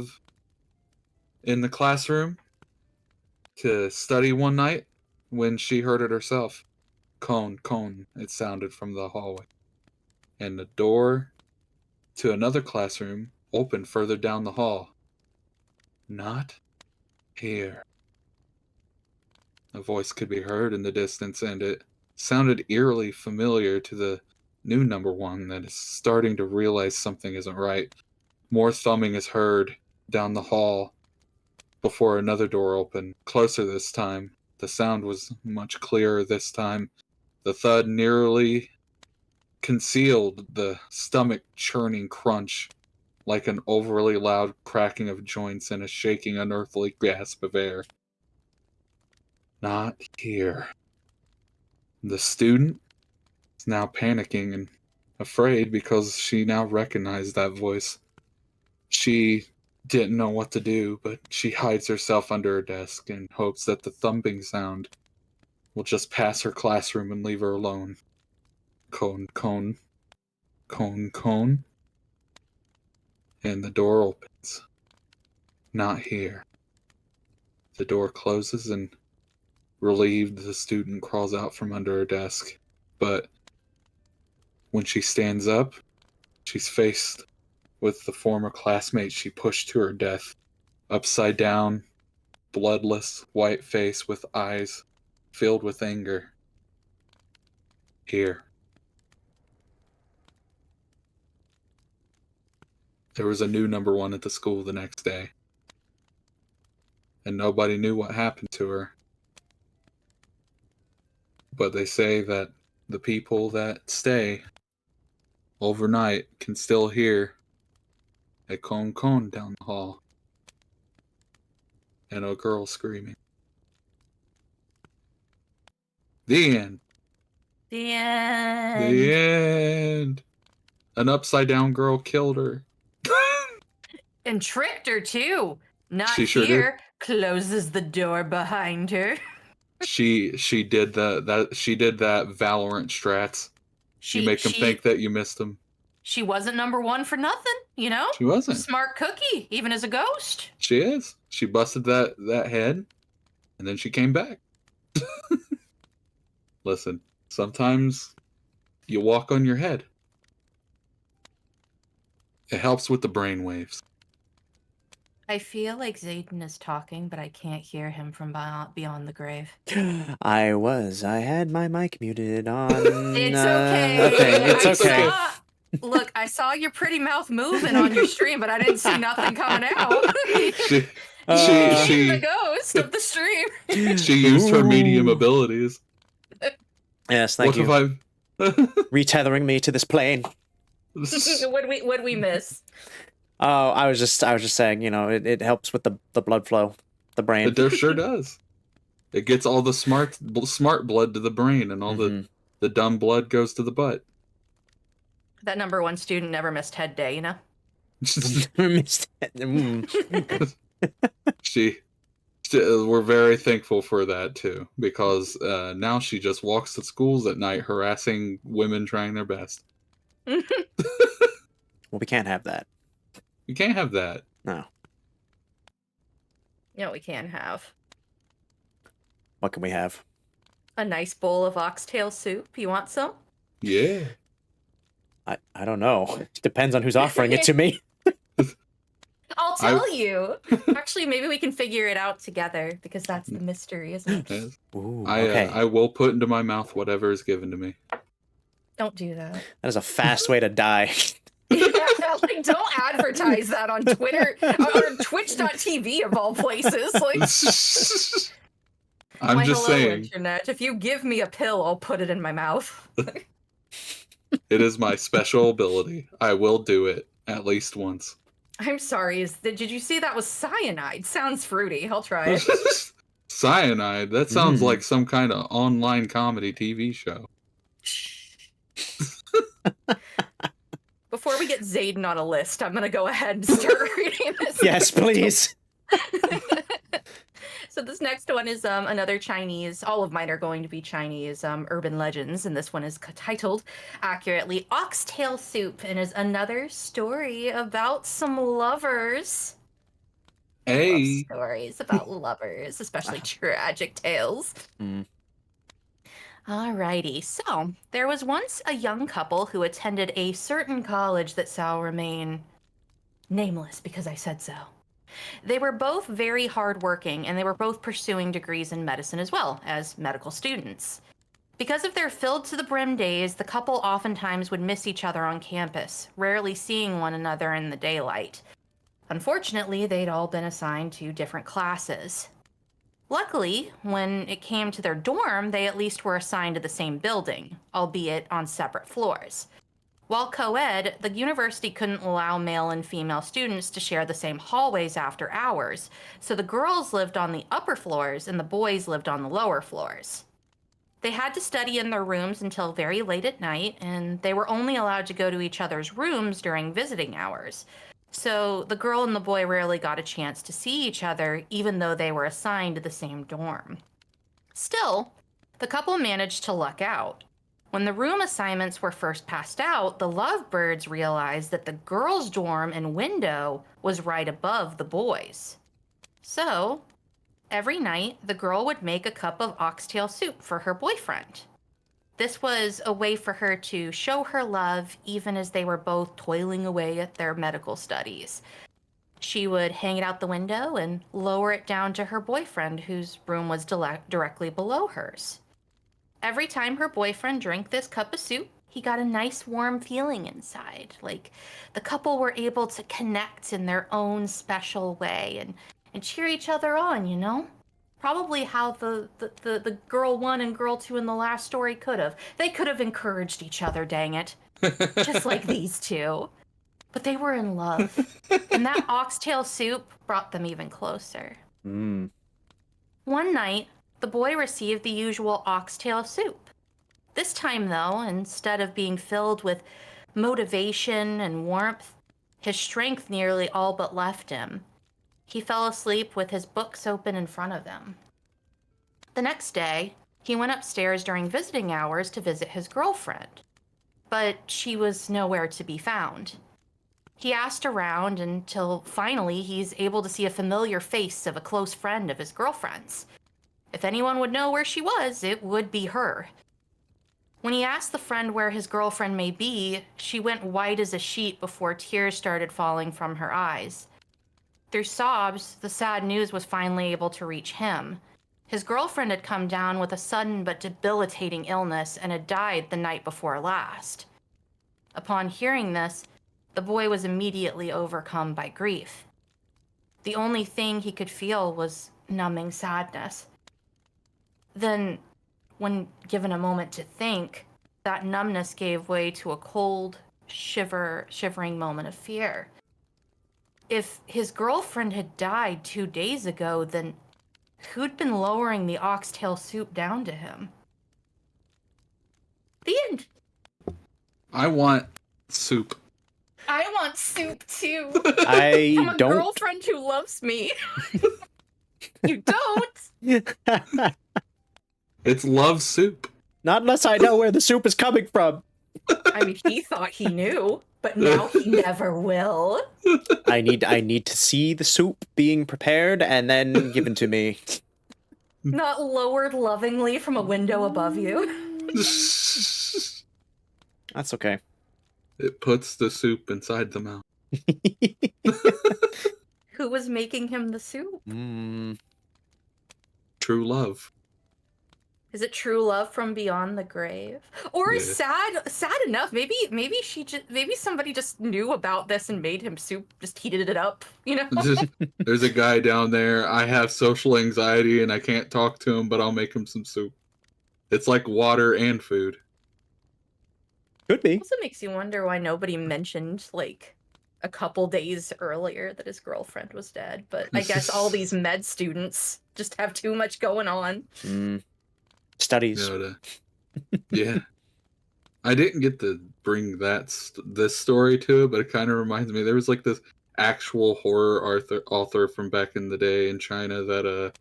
in the classroom to study one night when she heard it herself. Cone, cone, it sounded from the hallway. And the door to another classroom opened further down the hall. Not here. A voice could be heard in the distance, and it sounded eerily familiar to the new number one that is starting to realize something isn't right. More thumbing is heard down the hall before another door opened, closer this time. The sound was much clearer this time. The thud nearly concealed the stomach-churning crunch like an overly loud cracking of joints and a shaking, unearthly gasp of air. Not here. The student is now panicking and afraid because she now recognized that voice. She didn't know what to do, but she hides herself under her desk and hopes that the thumping sound will just pass her classroom and leave her alone. Cone, cone, cone, cone. And the door opens. Not here. The door closes and, relieved, the student crawls out from under her desk. But when she stands up, she's faced with the former classmate she pushed to her death. Upside down, bloodless, white face with eyes filled with anger. Here. There was a new number one at the school the next day. And nobody knew what happened to her. But they say that the people that stay overnight can still hear a con con down the hall. And a girl screaming. The end. The end. The end. An upside down girl killed her. And tricked her too. Not She sure here. Closes the door behind her. She did that Valorant strats. You make them think that you missed them. She wasn't number one for nothing, you know? She wasn't. Smart cookie, even as a ghost. She is. She busted that head, and then she came back. Listen, sometimes you walk on your head. It helps with the brain waves. I feel like Zayden is talking, but I can't hear him from beyond the grave. I had my mic muted on. It's okay. Okay, it's okay. Look, I saw your pretty mouth moving on your stream, but I didn't see nothing coming out. She the ghost of the stream. She used her medium abilities. Yes, thank you. Retethering me to this plane. What'd we miss? Oh, I was just saying, you know, it helps with the blood flow, the brain. It sure does. It gets all the smart blood to the brain, and all the dumb blood goes to the butt. That number one student never missed head day, you know? We're very thankful for that, too, because now she just walks to schools at night harassing women trying their best. Well, we can't have that. You can't have that. No. You know what we can have? What can we have? A nice bowl of oxtail soup. You want some? Yeah. I don't know. It depends on who's offering it to me. I'll tell you. Actually, maybe we can figure it out together, because that's the mystery, isn't it? Yes. Ooh, okay. I will put into my mouth whatever is given to me. Don't do that. That is a fast way to die. Like, don't advertise that on Twitter or Twitch.tv of all places. Like, I'm just saying. Internet. If you give me a pill, I'll put it in my mouth. It is my special ability. I will do it at least once. I'm sorry. Did you see that was cyanide? Sounds fruity. I'll try it. Cyanide? That sounds like some kind of online comedy TV show. Before we get Zayden on a list, I'm going to go ahead and start reading this. Yes, please. So this next one is another Chinese. All of mine are going to be Chinese urban legends, and this one is titled accurately Oxtail Soup, and is another story about some lovers. Hey. Stories about lovers, especially tragic tales. Alrighty, so there was once a young couple who attended a certain college that shall remain nameless because I said so. They were both very hardworking, and they were both pursuing degrees in medicine as well as medical students. Because of their filled to the brim days, the couple oftentimes would miss each other on campus, rarely seeing one another in the daylight. Unfortunately, they'd all been assigned to different classes. Luckily, when it came to their dorm, they at least were assigned to the same building, albeit on separate floors. While co-ed, the university couldn't allow male and female students to share the same hallways after hours, so the girls lived on the upper floors and the boys lived on the lower floors. They had to study in their rooms until very late at night, and they were only allowed to go to each other's rooms during visiting hours. So the girl and the boy rarely got a chance to see each other, even though they were assigned the same dorm. Still, the couple managed to luck out. When the room assignments were first passed out, the lovebirds realized that the girls' dorm and window was right above the boys'. So, every night, the girl would make a cup of oxtail soup for her boyfriend. This was a way for her to show her love even as they were both toiling away at their medical studies. She would hang it out the window and lower it down to her boyfriend, whose room was directly below hers. Every time her boyfriend drank this cup of soup, he got a nice warm feeling inside. Like the couple were able to connect in their own special way and cheer each other on, you know? Probably how the girl one and girl two in the last story could have. They could have encouraged each other, dang it. Just like these two. But they were in love. And that oxtail soup brought them even closer. Mm. One night, the boy received the usual oxtail soup. This time, though, instead of being filled with motivation and warmth, his strength nearly all but left him. He fell asleep with his books open in front of him. The next day, he went upstairs during visiting hours to visit his girlfriend, but she was nowhere to be found. He asked around until finally he's able to see a familiar face of a close friend of his girlfriend's. If anyone would know where she was, it would be her. When he asked the friend where his girlfriend may be, she went white as a sheet before tears started falling from her eyes. Through sobs, the sad news was finally able to reach him. His girlfriend had come down with a sudden but debilitating illness and had died the night before last. Upon hearing this, the boy was immediately overcome by grief. The only thing he could feel was numbing sadness. Then, when given a moment to think, that numbness gave way to a cold, shivering moment of fear. If his girlfriend had died 2 days ago, then who'd been lowering the oxtail soup down to him? The end. I want soup. I want soup too. I From a don't. girlfriend who loves me. You don't? It's love soup. Not unless I know where the soup is coming from. I mean, he thought he knew, but now he never will. I need to see the soup being prepared and then given to me. Not lowered lovingly from a window above you. That's okay. It puts the soup inside the mouth. Who was making him the soup? True love. Is it true love from beyond the grave? Or Yeah. sad enough, maybe somebody just knew about this and made him soup, just heated it up, you know? There's a guy down there. I have social anxiety and I can't talk to him, but I'll make him some soup. It's like water and food. Could be. Also makes you wonder why nobody mentioned, like, a couple days earlier that his girlfriend was dead, but I guess all these med students just have too much going on. Studies. Yeah. I didn't get to bring this story to it, but it kind of reminds me. There was like this actual horror author from back in the day in China that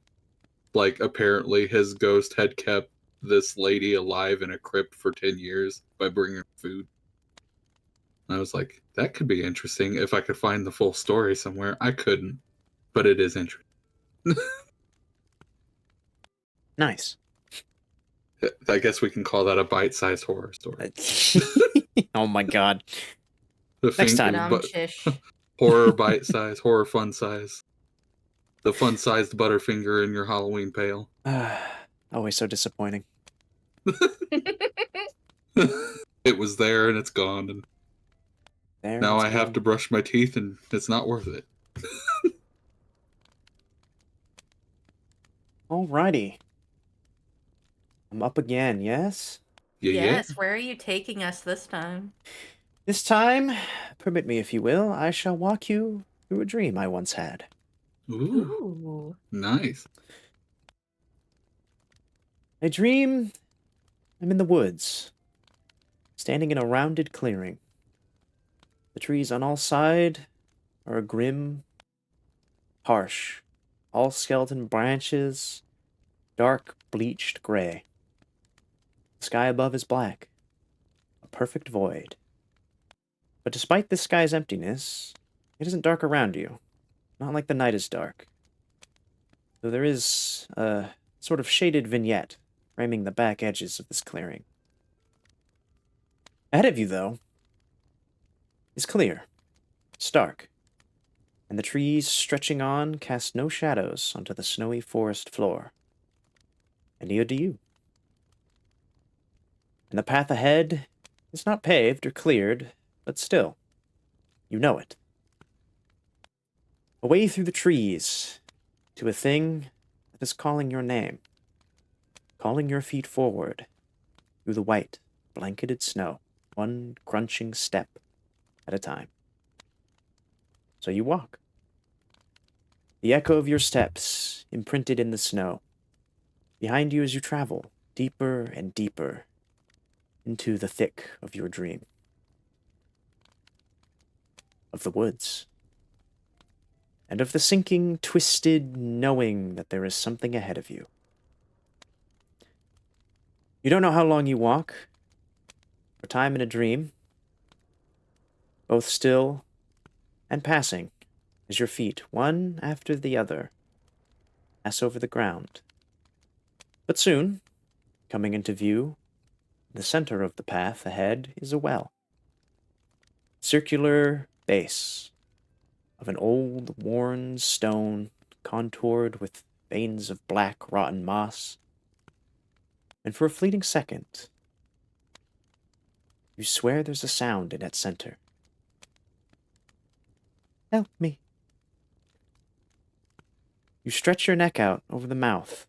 like apparently his ghost had kept this lady alive in a crypt for 10 years by bringing her food. And I was like, that could be interesting if I could find the full story somewhere. I couldn't, but it is interesting. Nice. I guess we can call that a bite-sized horror story. Oh my god. Next time. Horror bite-size, horror fun-size. The fun-sized Butterfinger in your Halloween pail. Always so disappointing. It was there and it's gone, and There now it's I have gone. to brush my teeth and it's not worth it. Alrighty. I'm up again, yes? Yeah. Yes, where are you taking us this time? This time, permit me if you will, I shall walk you through a dream I once had. Ooh, Ooh. nice. I dream I'm in the woods, standing in a rounded clearing. The trees on all sides are grim, harsh, all skeleton branches, dark, bleached gray. The sky above is black, a perfect void. But despite this sky's emptiness, it isn't dark around you, not like the night is dark. Though there is a sort of shaded vignette framing the back edges of this clearing. Ahead of you, though, is clear, stark, and the trees stretching on cast no shadows onto the snowy forest floor. And neither do you. And the path ahead is not paved or cleared, but still, you know it. Away through the trees, to a thing that is calling your name, calling your feet forward through the white, blanketed snow, one crunching step at a time. So you walk. The echo of your steps imprinted in the snow, behind you as you travel deeper and deeper into the thick of your dream. Of the woods. And of the sinking, twisted knowing that there is something ahead of you. You don't know how long you walk, or time in a dream, both still and passing as your feet, one after the other, pass over the ground. But soon, coming into view, in the center of the path ahead is a well. Circular base of an old, worn stone contoured with veins of black, rotten moss. And for a fleeting second, you swear there's a sound in its center. Help me. You stretch your neck out over the mouth,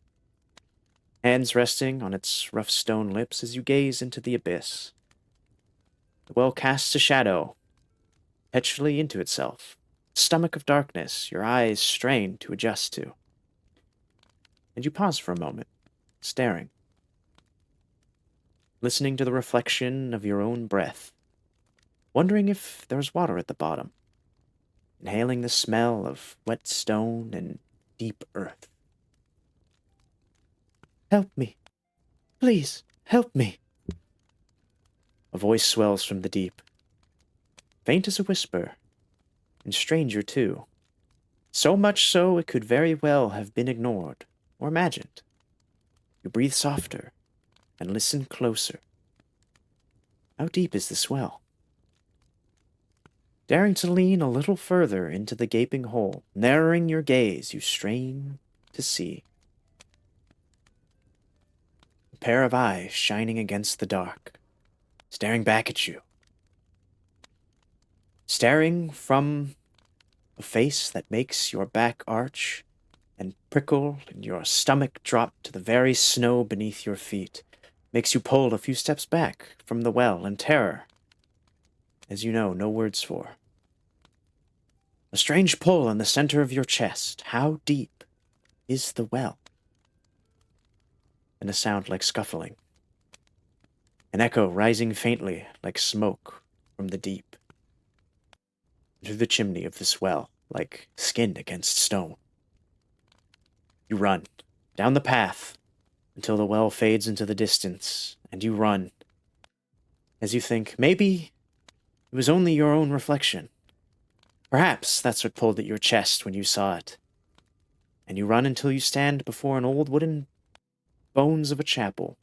hands resting on its rough stone lips as you gaze into the abyss. The well casts a shadow, perpetually into itself, a stomach of darkness your eyes strain to adjust to. And you pause for a moment, staring, listening to the reflection of your own breath, wondering if there's water at the bottom, inhaling the smell of wet stone and deep earth. Help me. Please, help me. A voice swells from the deep, faint as a whisper, and stranger too. So much so it could very well have been ignored or imagined. You breathe softer and listen closer. How deep is this well? Daring to lean a little further into the gaping hole, narrowing your gaze, you strain to see. A pair of eyes shining against the dark, staring back at you. Staring from a face that makes your back arch and prickle and your stomach drop to the very snow beneath your feet, makes you pull a few steps back from the well in terror, as you know no words for. A strange pull in the center of your chest. How deep is the well? And a sound like scuffling. An echo rising faintly like smoke from the deep. Through the chimney of this well, like skin against stone. You run down the path until the well fades into the distance, and you run as you think maybe it was only your own reflection. Perhaps that's what pulled at your chest when you saw it. And you run until you stand before an old wooden bones of a chapel,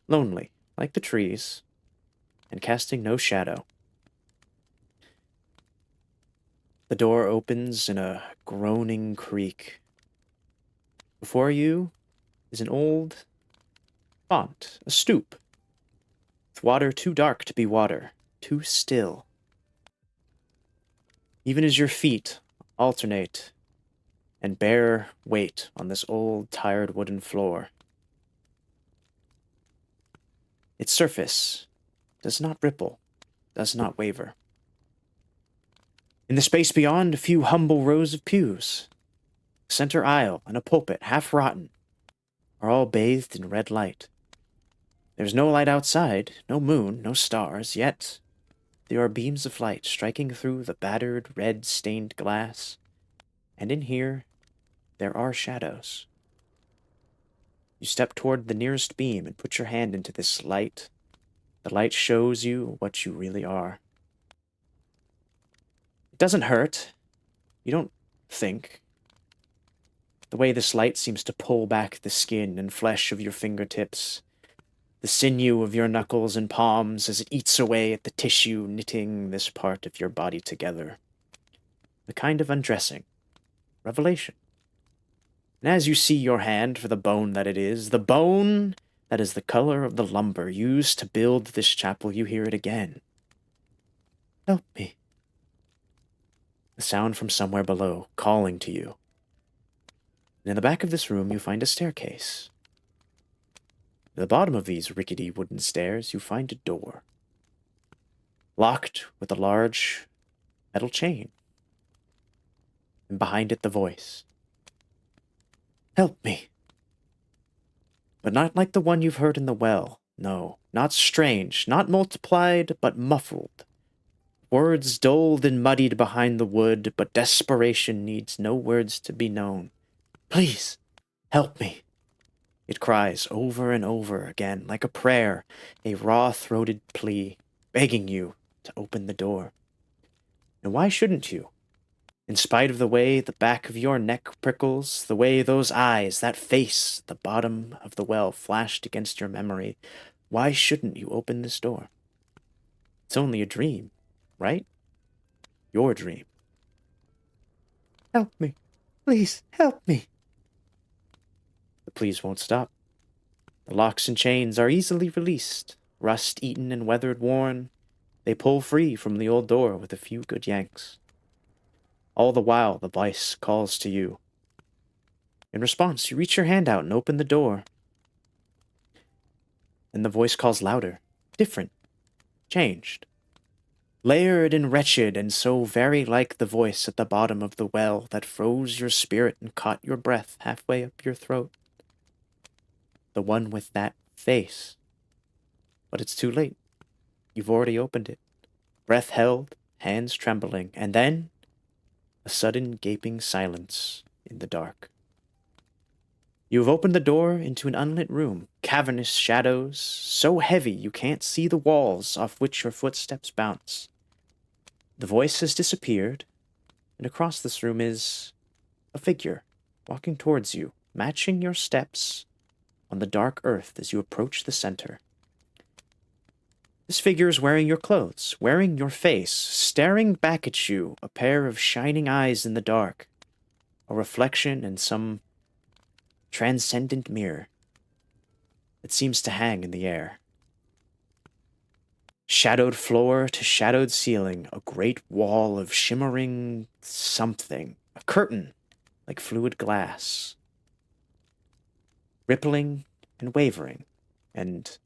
lonely, like the trees, and casting no shadow. The door opens in a groaning creak. Before you is an old font, a stoop, with water too dark to be water, too still. Even as your feet alternate and bear weight on this old, tired wooden floor, its surface does not ripple, does not waver. In the space beyond, a few humble rows of pews, a center aisle, and a pulpit half rotten are all bathed in red light. There's no light outside, no moon, no stars, yet there are beams of light striking through the battered, red-stained glass, and in here there are shadows. You step toward the nearest beam and put your hand into this light. The light shows you what you really are. It doesn't hurt. You don't think. The way this light seems to pull back the skin and flesh of your fingertips, the sinew of your knuckles and palms as it eats away at the tissue knitting this part of your body together. A kind of undressing. Revelation. And as you see your hand for the bone that it is, the bone that is the color of the lumber used to build this chapel, you hear it again. Help me. The sound from somewhere below, calling to you. And in the back of this room, you find a staircase. At the bottom of these rickety wooden stairs, you find a door. Locked with a large metal chain. And behind it, the voice. Help me. But not like the one you've heard in the well. No, not strange, not multiplied, but muffled. Words dulled and muddied behind the wood, but desperation needs no words to be known. Please, help me. It cries over and over again, like a prayer, a raw-throated plea, begging you to open the door. And why shouldn't you? In spite of the way the back of your neck prickles, the way those eyes, that face at the bottom of the well flashed against your memory, why shouldn't you open this door? It's only a dream, right? Your dream. Help me. Please, help me. The pleas won't stop. The locks and chains are easily released. Rust-eaten and weathered-worn, they pull free from the old door with a few good yanks. All the while, the voice calls to you. In response, you reach your hand out and open the door. And the voice calls louder, different, changed. Layered and wretched, and so very like the voice at the bottom of the well that froze your spirit and caught your breath halfway up your throat. The one with that face. But it's too late. You've already opened it. Breath held, hands trembling, and then a sudden gaping silence in the dark. You have opened the door into an unlit room, cavernous shadows, so heavy you can't see the walls off which your footsteps bounce. The voice has disappeared, and across this room is a figure walking towards you, matching your steps on the dark earth as you approach the center. This figure is wearing your clothes, wearing your face, staring back at you, a pair of shining eyes in the dark, a reflection in some transcendent mirror that seems to hang in the air. Shadowed floor to shadowed ceiling, a great wall of shimmering something, a curtain like fluid glass, rippling and wavering, and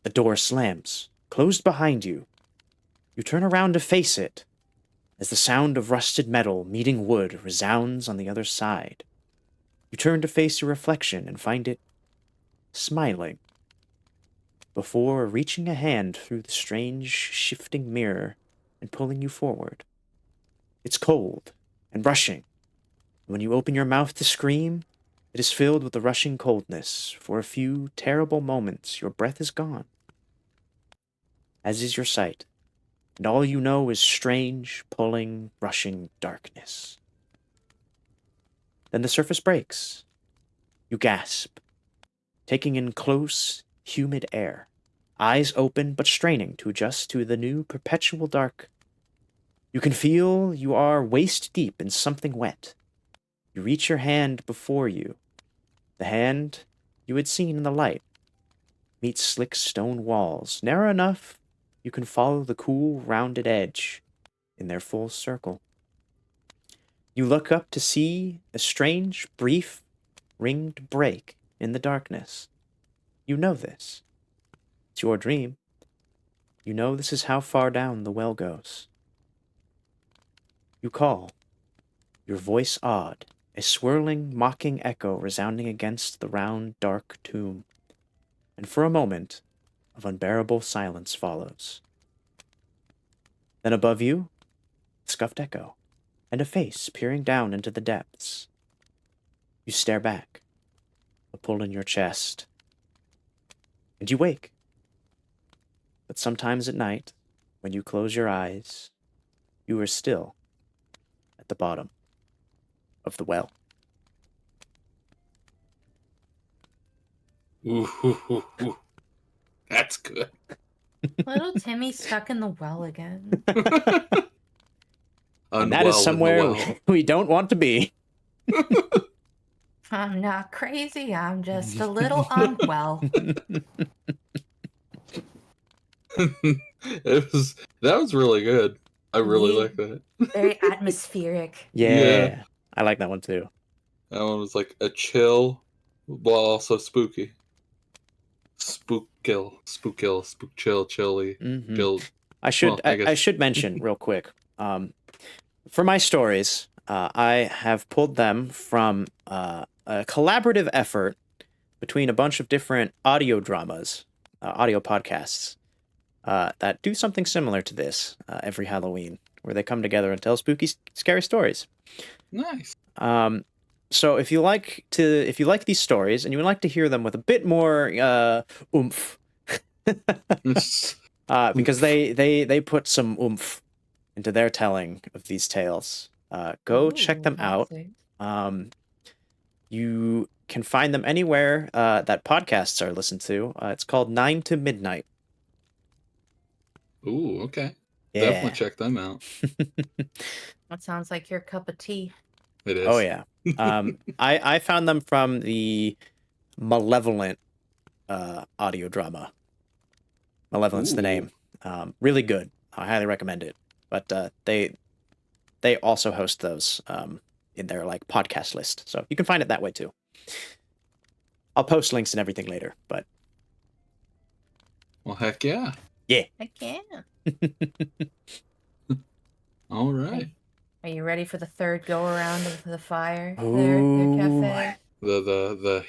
the door slams, closed behind you. You turn around to face it, as the sound of rusted metal meeting wood resounds on the other side. You turn to face your reflection and find it smiling, before reaching a hand through the strange, shifting mirror and pulling you forward. It's cold and rushing. When you open your mouth to scream, it is filled with the rushing coldness. For a few terrible moments, your breath is gone, as is your sight, and all you know is strange, pulling, rushing darkness. Then the surface breaks. You gasp, taking in close, humid air, eyes open but straining to adjust to the new perpetual dark. You can feel you are waist deep in something wet. You reach your hand before you. The hand you had seen in the light meets slick stone walls, narrow enough you can follow the cool, rounded edge in their full circle. You look up to see a strange, brief, ringed break in the darkness. You know this. It's your dream. You know this is how far down the well goes. You call, your voice awed, a swirling, mocking echo resounding against the round, dark tomb. And for a moment of unbearable silence follows. Then above you, a scuffed echo, and a face peering down into the depths. You stare back, a pull in your chest, and you wake. But sometimes at night, when you close your eyes, you are still at the bottom of the well. Ooh, ooh, ooh, ooh. That's good. Little Timmy stuck in the well again. And that is Unwell in the somewhere well. we don't want to be. I'm not crazy. I'm just a little unwell. That was really good. I really Yeah. like that. Very atmospheric. Yeah, I like that one too. That one was like a chill, while also spooky. Spook chill, chilly, Mhm. chill. I should Well, I I guess- should mention real quick. For my stories, I have pulled them from a collaborative effort between a bunch of different audio dramas, audio podcasts that do something similar to this every Halloween, where they come together and tell spooky, scary stories. Nice. So if you like these stories and you would like to hear them with a bit more oomph, because they put some oomph into their telling of these tales. Go check them out. You can find them anywhere that podcasts are listened to. It's called 9 to Midnight. Ooh, okay. Yeah. Definitely check them out. That sounds like your cup of tea. It is. Oh yeah. I found them from the Malevolent audio drama. Malevolent's the Ooh. name. Really good. I highly recommend it. But they also host those in their like podcast list, so you can find it that way too. I'll post links and everything later. But Well, heck yeah. Heck yeah. All right. Are you ready for the third go around of the fire? Ooh. Cafe. The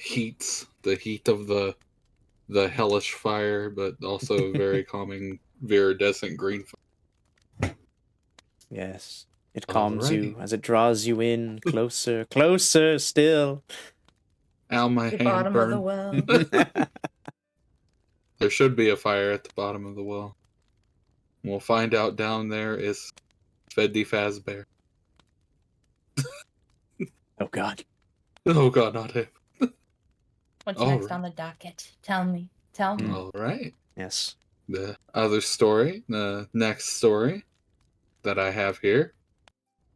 heat of the hellish fire, but also very calming, viridescent green. Yes, it calms you Alrighty. as it draws you in closer, closer still. Ow, my The hand bottom burned. of the well. There should be a fire at the bottom of the well. We'll find out down there is Freddy Fazbear. Oh God. Oh god, not him. What's All next right. on the docket? Tell me. Tell me. All right. Yes. The other story, the next story that I have here,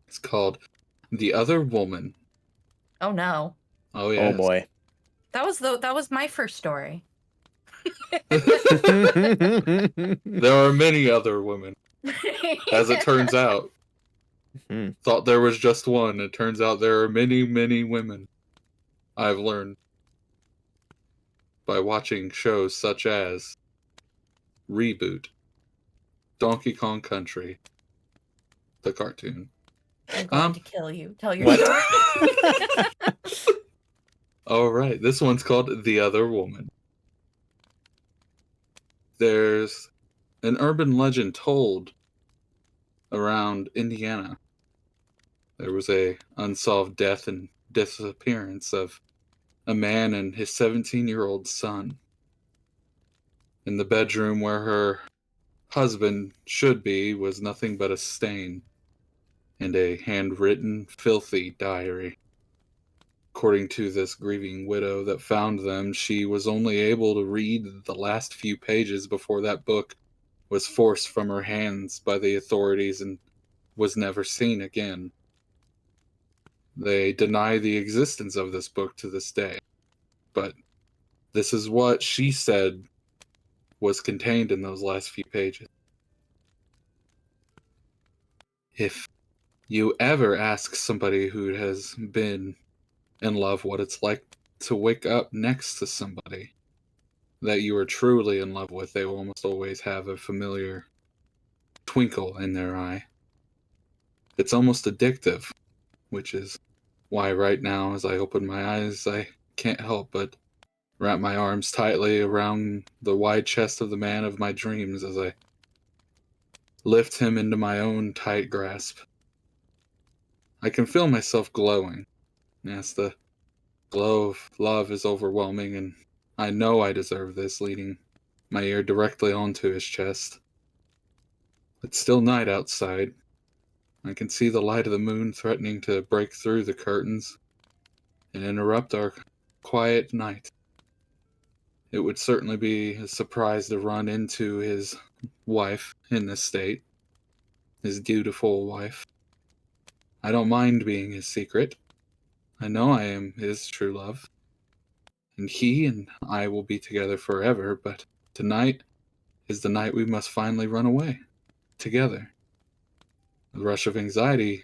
is called The Other Woman. Oh no. Oh, Oh yes. boy. That was my first story. There are many other women, as it turns out. Hmm. Thought there was just one. It turns out there are many, many women. I've learned by watching shows such as Reboot, Donkey Kong Country, the cartoon. I'm going to kill you. Tell your What? story. All right, this one's called The Other Woman. There's an urban legend told around Indiana. There was a unsolved death and disappearance of a man and his 17-year-old son. In the bedroom where her husband should be was nothing but a stain and a handwritten, filthy diary. According to this grieving widow that found them, she was only able to read the last few pages before that book was forced from her hands by the authorities and was never seen again. They deny the existence of this book to this day, but this is what she said was contained in those last few pages. If you ever ask somebody who has been in love what it's like to wake up next to somebody that you are truly in love with, they will almost always have a familiar twinkle in their eye. It's almost addictive, which is why right now, as I open my eyes, I can't help but wrap my arms tightly around the wide chest of the man of my dreams as I lift him into my own tight grasp. I can feel myself glowing. Yes, the glow of love is overwhelming, and I know I deserve this, leaning my ear directly onto his chest. It's still night outside. I can see the light of the moon threatening to break through the curtains and interrupt our quiet night. It would certainly be a surprise to run into his wife in this state, his dutiful wife. I don't mind being his secret. I know I am his true love, and he and I will be together forever, but tonight is the night we must finally run away, together. The rush of anxiety,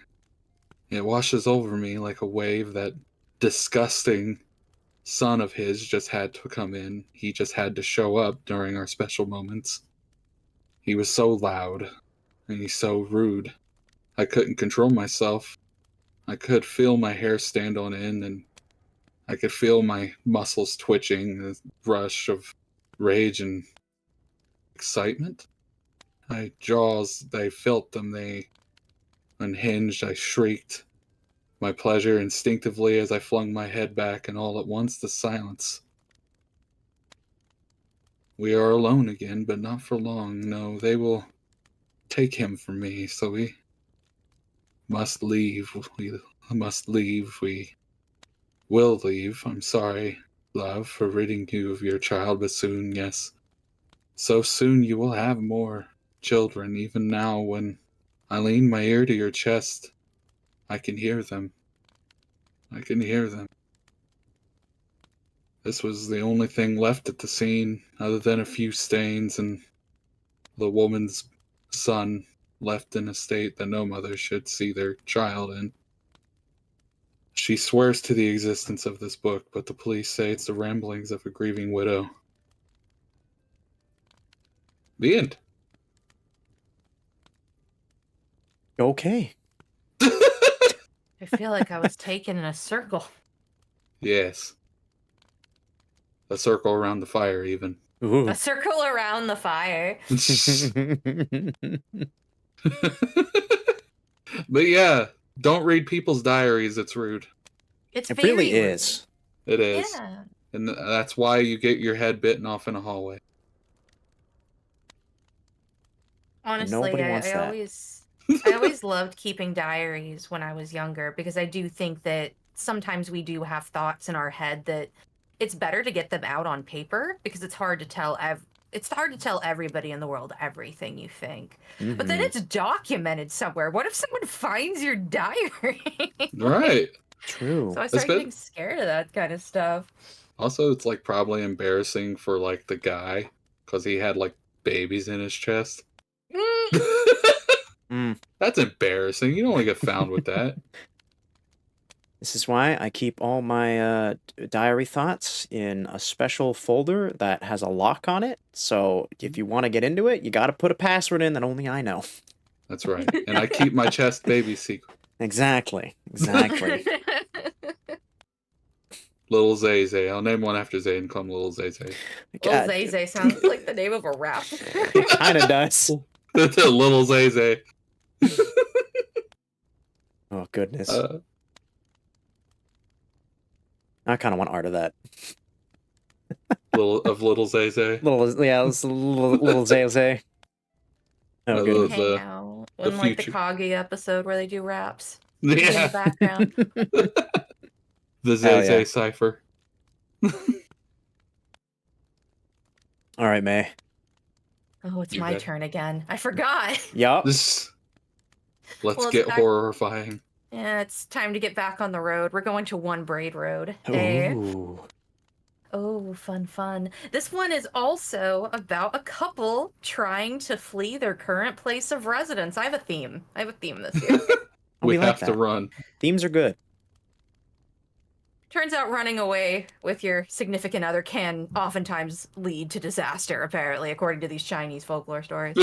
it washes over me like a wave. That disgusting son of his just had to come in. He just had to show up during our special moments. He was so loud, and he's so rude. I couldn't control myself. I could feel my hair stand on end, and I could feel my muscles twitching, the rush of rage and excitement. My jaws, they felt them, they unhinged. I shrieked my pleasure instinctively as I flung my head back, and all at once the silence. We are alone again, but not for long. No, they will take him from me, so we must leave. We must leave. We will leave. I'm sorry, love, for ridding you of your child, but soon, yes, so soon you will have more children. Even now, when I lean my ear to your chest, I can hear them. I can hear them. This was the only thing left at the scene, other than a few stains and the woman's son left in a state that no mother should see their child in. She swears to the existence of this book, but the police say it's the ramblings of a grieving widow. The end. Okay. I feel like I was taken in a circle. Yes. A circle around the fire, even. Ooh. A circle around the fire. But yeah, don't read people's diaries. It's rude. It's It very really rude. is. It is. Yeah. And that's why you get your head bitten off in a hallway. Honestly, Nobody wants I that. always loved keeping diaries when I was younger, because I do think that sometimes we do have thoughts in our head that it's better to get them out on paper, because it's hard to tell everybody in the world everything you think. But then Mhm. it's documented somewhere. What if someone finds your diary? Right. True. So I started been- getting scared of that kind of stuff. Also, it's like probably embarrassing for like the guy because he had like babies in his chest. Mm. That's embarrassing. You don't want to get found with that. This is why I keep all my diary thoughts in a special folder that has a lock on it. So if you want to get into it, you got to put a password in that only I know. That's right. And I keep my chest baby secret. Exactly. Exactly. Little Zay Zay. I'll name one after Zay and call him Little Zay Zay. Lil God, Zay Zay sounds like the name of a rap. it kind of does. Little Zay Zay. Oh, goodness. I kind of want art of that. Little Zay Zay. It's a little Zay Zay. Oh, Uh, goodness. Hang out in like the future. Kagi episode where they do raps in the Yeah. background. The Zay Hell Zay yeah. cipher. All right, May. Oh, it's You my bet. turn again. I forgot. Yup. Let's Well, it's get back- horrifying. Yeah, it's time to get back on the road. We're going to One Braid Road. Hey. Ooh. Oh, fun. This one is also about a couple trying to flee their current place of residence. I have a theme this year. Oh, We like have to that. run. Themes are good. Turns out running away with your significant other can oftentimes lead to disaster, apparently, according to these Chinese folklore stories.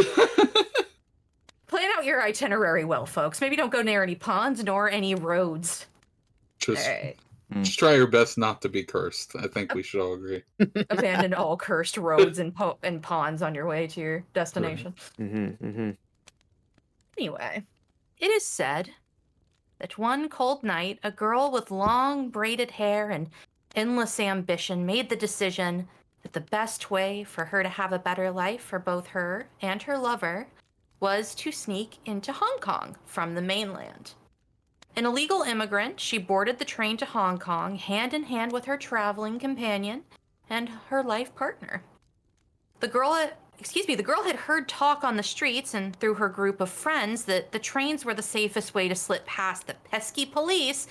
Plan out your itinerary well, folks. Maybe don't go near any ponds nor any roads. Just, Alright. just try your best not to be cursed. I think we should all agree. Abandon all cursed roads and ponds on your way to your destination. Anyway, it is said that one cold night, a girl with long braided hair and endless ambition made the decision that the best way for her to have a better life for both her and her lover was to sneak into Hong Kong from the mainland. An illegal immigrant, she boarded the train to Hong Kong hand in hand with her traveling companion and her life partner. The girl had heard talk on the streets and through her group of friends that the trains were the safest way to slip past the pesky police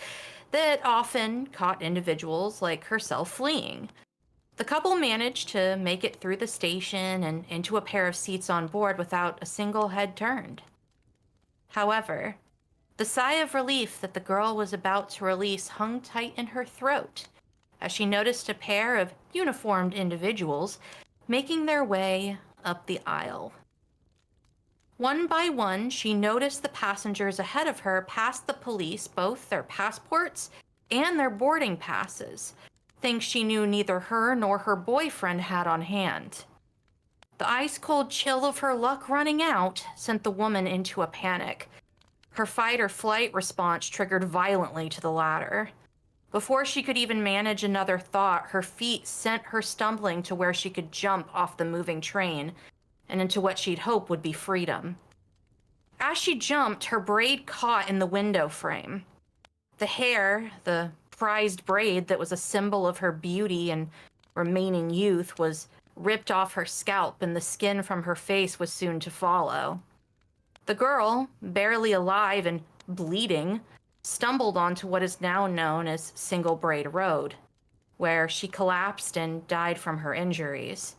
that often caught individuals like herself fleeing. The couple managed to make it through the station and into a pair of seats on board without a single head turned. However, the sigh of relief that the girl was about to release hung tight in her throat as she noticed a pair of uniformed individuals making their way up the aisle. One by one, she noticed the passengers ahead of her pass the police both their passports and their boarding passes, things she knew neither her nor her boyfriend had on hand. The ice-cold chill of her luck running out sent the woman into a panic. Her fight-or-flight response triggered violently to the latter. Before she could even manage another thought, her feet sent her stumbling to where she could jump off the moving train and into what she'd hoped would be freedom. As she jumped, her braid caught in the window frame. The hair, the prized braid that was a symbol of her beauty and remaining youth, was ripped off her scalp, and the skin from her face was soon to follow. The girl, barely alive and bleeding, stumbled onto what is now known as Single Braid Road, where she collapsed and died from her injuries.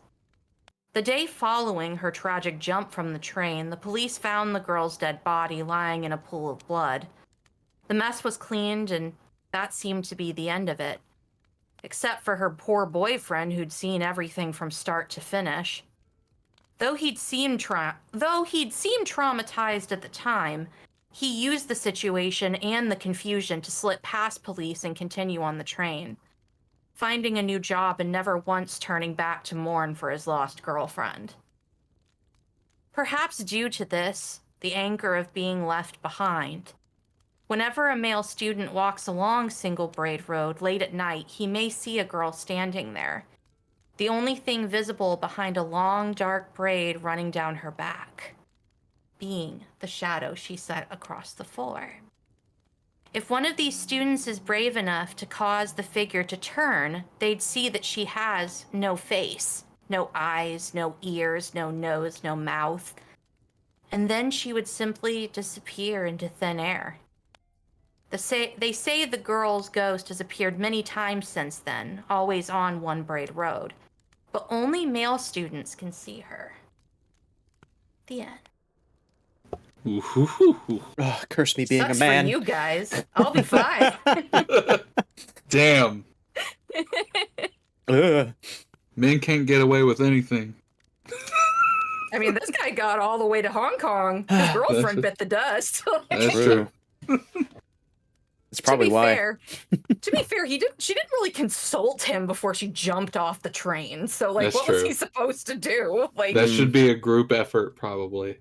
The day following her tragic jump from the train, the police found the girl's dead body lying in a pool of blood. The mess was cleaned, and that seemed to be the end of it, except for her poor boyfriend who'd seen everything from start to finish. Though he'd seemed traumatized at the time, he used the situation and the confusion to slip past police and continue on the train, finding a new job and never once turning back to mourn for his lost girlfriend. Perhaps due to this, the anger of being left behind, whenever a male student walks along Single Braid Road late at night, he may see a girl standing there, the only thing visible behind a long, dark braid running down her back, being the shadow she set across the floor. If one of these students is brave enough to cause the figure to turn, they'd see that she has no face, no eyes, no ears, no nose, no mouth, and then she would simply disappear into thin air. They say the girl's ghost has appeared many times since then, always on One Braid Road, but only male students can see her. The end. Oh, curse me being Sucks a man. for you guys. I'll be fine. Damn. Ugh. Men can't get away with anything. I mean, this guy got all the way to Hong Kong. His girlfriend bit the dust. That's True. true. It's probably why. To be fair, she didn't really consult him before she jumped off the train. So, like, That's what was true. he supposed to do? Like, That should be a group effort, probably.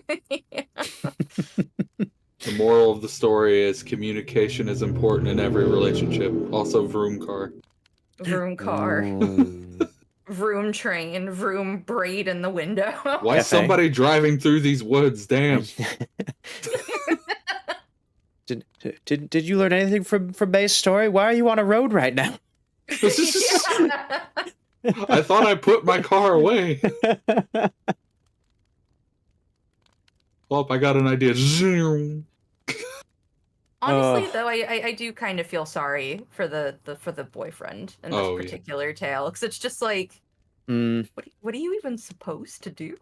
The moral of the story is communication is important in every relationship. Also, vroom car. vroom car, Ooh. vroom train, vroom braid in the window. Why Cafe. somebody driving through these woods? Damn. Did you learn anything from May's story? Why are you on a road right now? I thought I put my car away. Oh, I got an idea. Honestly, though, I do kind of feel sorry for the boyfriend in this Oh, yeah. particular tale, because it's just like, what are you even supposed to do?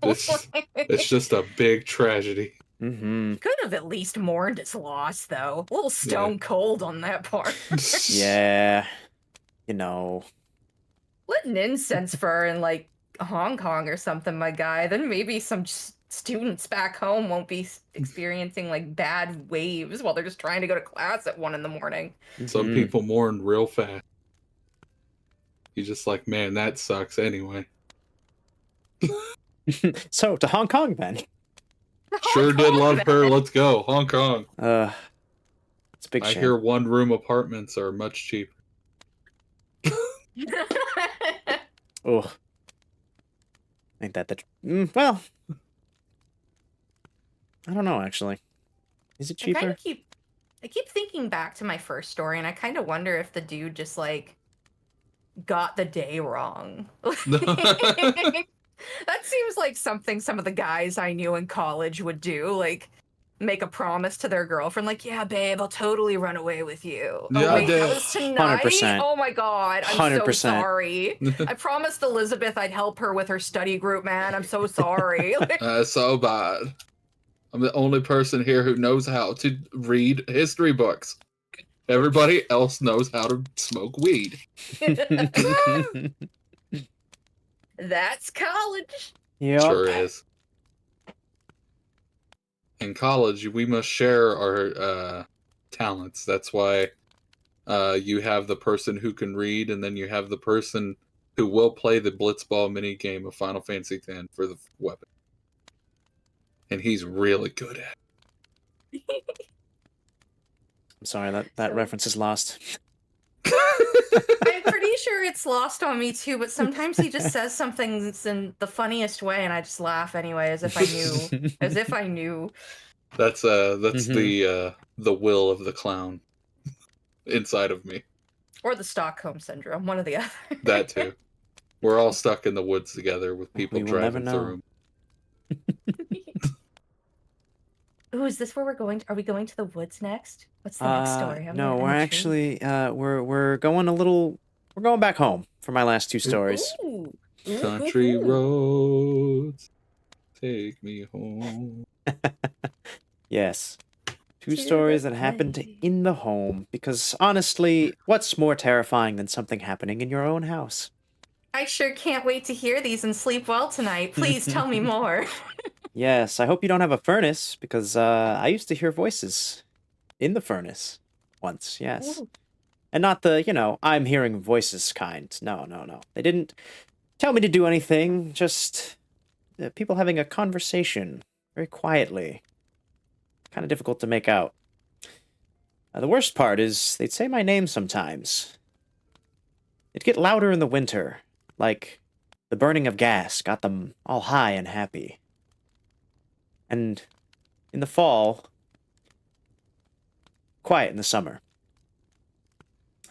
It's just a big tragedy. Mm-hmm. He could have at least mourned his loss, though. A little stone cold on that part. Yeah. You know. Lit an incense fur in, like, Hong Kong or something, my guy. Then maybe some students back home won't be experiencing, like, bad waves while they're just trying to go to class at 1 in the morning. Some Mhm. people mourn real fast. You're just like, man, that sucks anyway. So, to Hong Kong, then. Sure Hong did Kong, love her. man. Let's go. Hong Kong. It's a big I shame. hear one-room apartments are much cheaper. Oh. Ain't that the... well... I don't know, actually. Is it I kind cheaper? of keep thinking back to my first story, and I kind of wonder if the dude just, like, got the day wrong. That seems like something some of the guys I knew in college would do, like make a promise to their girlfriend, like, yeah, babe, I'll totally run away with you. Yeah, Oh wait, that dude. was tonight? 100%. Oh my god, I'm so 100%. sorry. I promised Elizabeth I'd help her with her study group, man. I'm so sorry. So bad. I'm the only person here who knows how to read history books. Everybody else knows how to smoke weed. That's college. Yep. Sure is. In college, we must share our talents. That's why you have the person who can read, and then you have the person who will play the blitzball mini game of Final Fantasy X for the weapon. And he's really good at it. I'm sorry, that So- reference is lost. I'm pretty sure it's lost on me too, but sometimes he just says something that's in the funniest way, and I just laugh anyway, as if I knew. As if I knew. That's the will of the clown inside of me. Or the Stockholm Syndrome, one or the other. That too. We're all stuck in the woods together with people We will never driving know. through 'em. Ooh, is this where we're going? Are we going to the woods next? What's the next story? I'm No, I'm we're intrigued. actually we're going a little. We're going back home for my last two stories. Ooh. Country Ooh. roads, take me home. Yes. Two To stories the that happened place. in the home. Because honestly, what's more terrifying than something happening in your own house? I sure can't wait to hear these and sleep well tonight. Please tell me more. Yes, I hope you don't have a furnace, because I used to hear voices in the furnace once, yes. Ooh. And not the, I'm hearing voices kind. No, no, no. They didn't tell me to do anything, just people having a conversation very quietly. Kind of difficult to make out. The worst part is they'd say my name sometimes. It'd get louder in the winter, like the burning of gas got them all high and happy. And in the fall, quiet in the summer.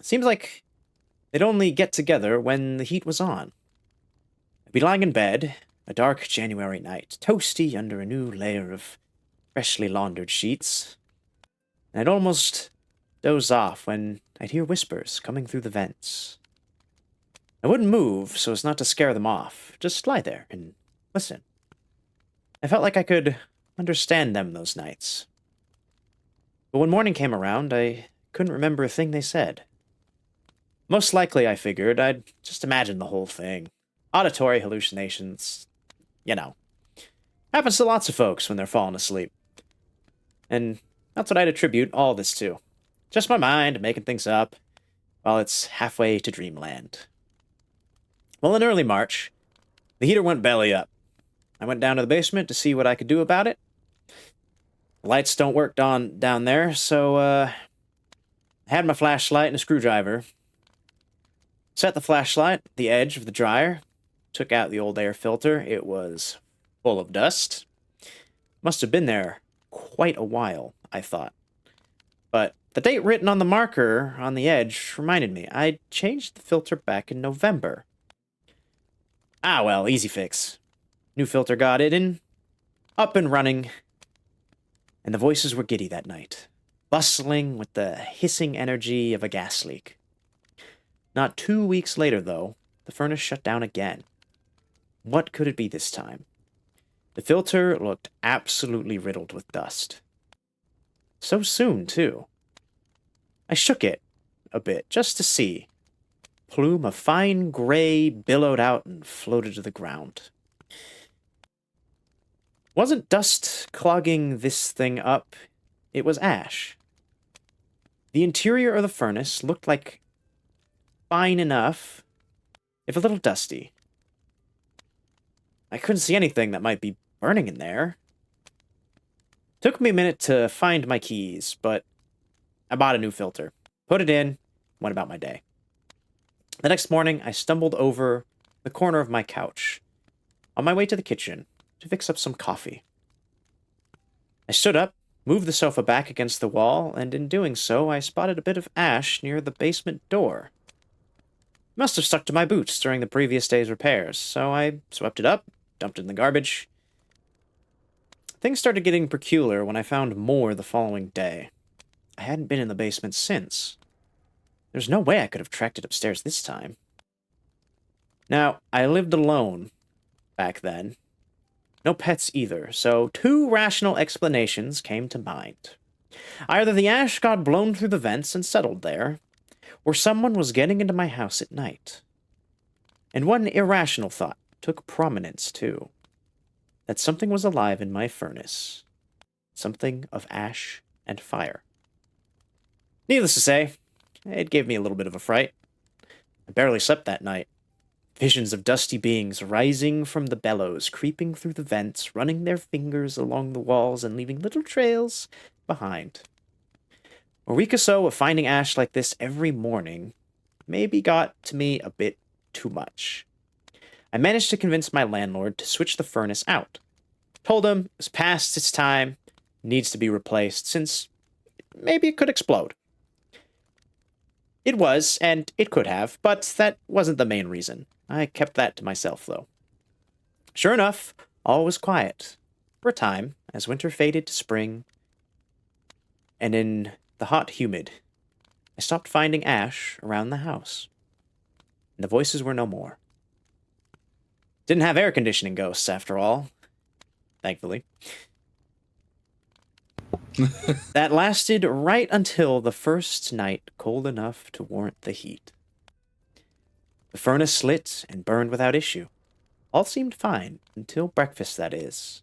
It seems like they'd only get together when the heat was on. I'd be lying in bed, a dark January night, toasty under a new layer of freshly laundered sheets, and I'd almost doze off when I'd hear whispers coming through the vents. I wouldn't move so as not to scare them off, just lie there and listen. I felt like I could understand them those nights. But when morning came around, I couldn't remember a thing they said. Most likely, I figured, I'd just imagined the whole thing. Auditory hallucinations, happens to lots of folks when they're falling asleep. And that's what I'd attribute all this to. Just my mind making things up while it's halfway to dreamland. Well, in early March, the heater went belly up. I went down to the basement to see what I could do about it. The lights don't work down there, so I had my flashlight and a screwdriver. Set the flashlight at the edge of the dryer, took out the old air filter. It was full of dust. Must have been there quite a while, I thought. But the date written on the marker on the edge reminded me I'd changed the filter back in November. Ah, well, easy fix. New filter got it in, up and running, and the voices were giddy that night, bustling with the hissing energy of a gas leak. Not 2 weeks later, though, the furnace shut down again. What could it be this time? The filter looked absolutely riddled with dust. So soon, too. I shook it a bit, just to see. Plume of fine gray billowed out and floated to the ground. Wasn't dust clogging this thing up, it was ash. The interior of the furnace looked like fine enough, if a little dusty. I couldn't see anything that might be burning in there. Took me a minute to find my keys, but I bought a new filter, put it in, went about my day. The next morning, I stumbled over the corner of my couch, on my way to the kitchen, to fix up some coffee. I stood up, moved the sofa back against the wall, and in doing so, I spotted a bit of ash near the basement door. It must have stuck to my boots during the previous day's repairs, so I swept it up, dumped it in the garbage. Things started getting peculiar when I found more the following day. I hadn't been in the basement since. There's no way I could have tracked it upstairs this time. Now, I lived alone back then. No pets either, so two rational explanations came to mind. Either the ash got blown through the vents and settled there, or someone was getting into my house at night. And one irrational thought took prominence, too. That something was alive in my furnace. Something of ash and fire. Needless to say, it gave me a little bit of a fright. I barely slept that night. Visions of dusty beings rising from the bellows, creeping through the vents, running their fingers along the walls and leaving little trails behind. A week or so of finding ash like this every morning maybe got to me a bit too much. I managed to convince my landlord to switch the furnace out. Told him it was past its time, needs to be replaced, since maybe it could explode. It was, and it could have, but that wasn't the main reason. I kept that to myself, though. Sure enough, all was quiet for a time as winter faded to spring, and in the hot humid, I stopped finding ash around the house. And the voices were no more. Didn't have air conditioning ghosts, after all. Thankfully. That lasted right until the first night cold enough to warrant the heat. The furnace lit and burned without issue. All seemed fine, until breakfast, that is.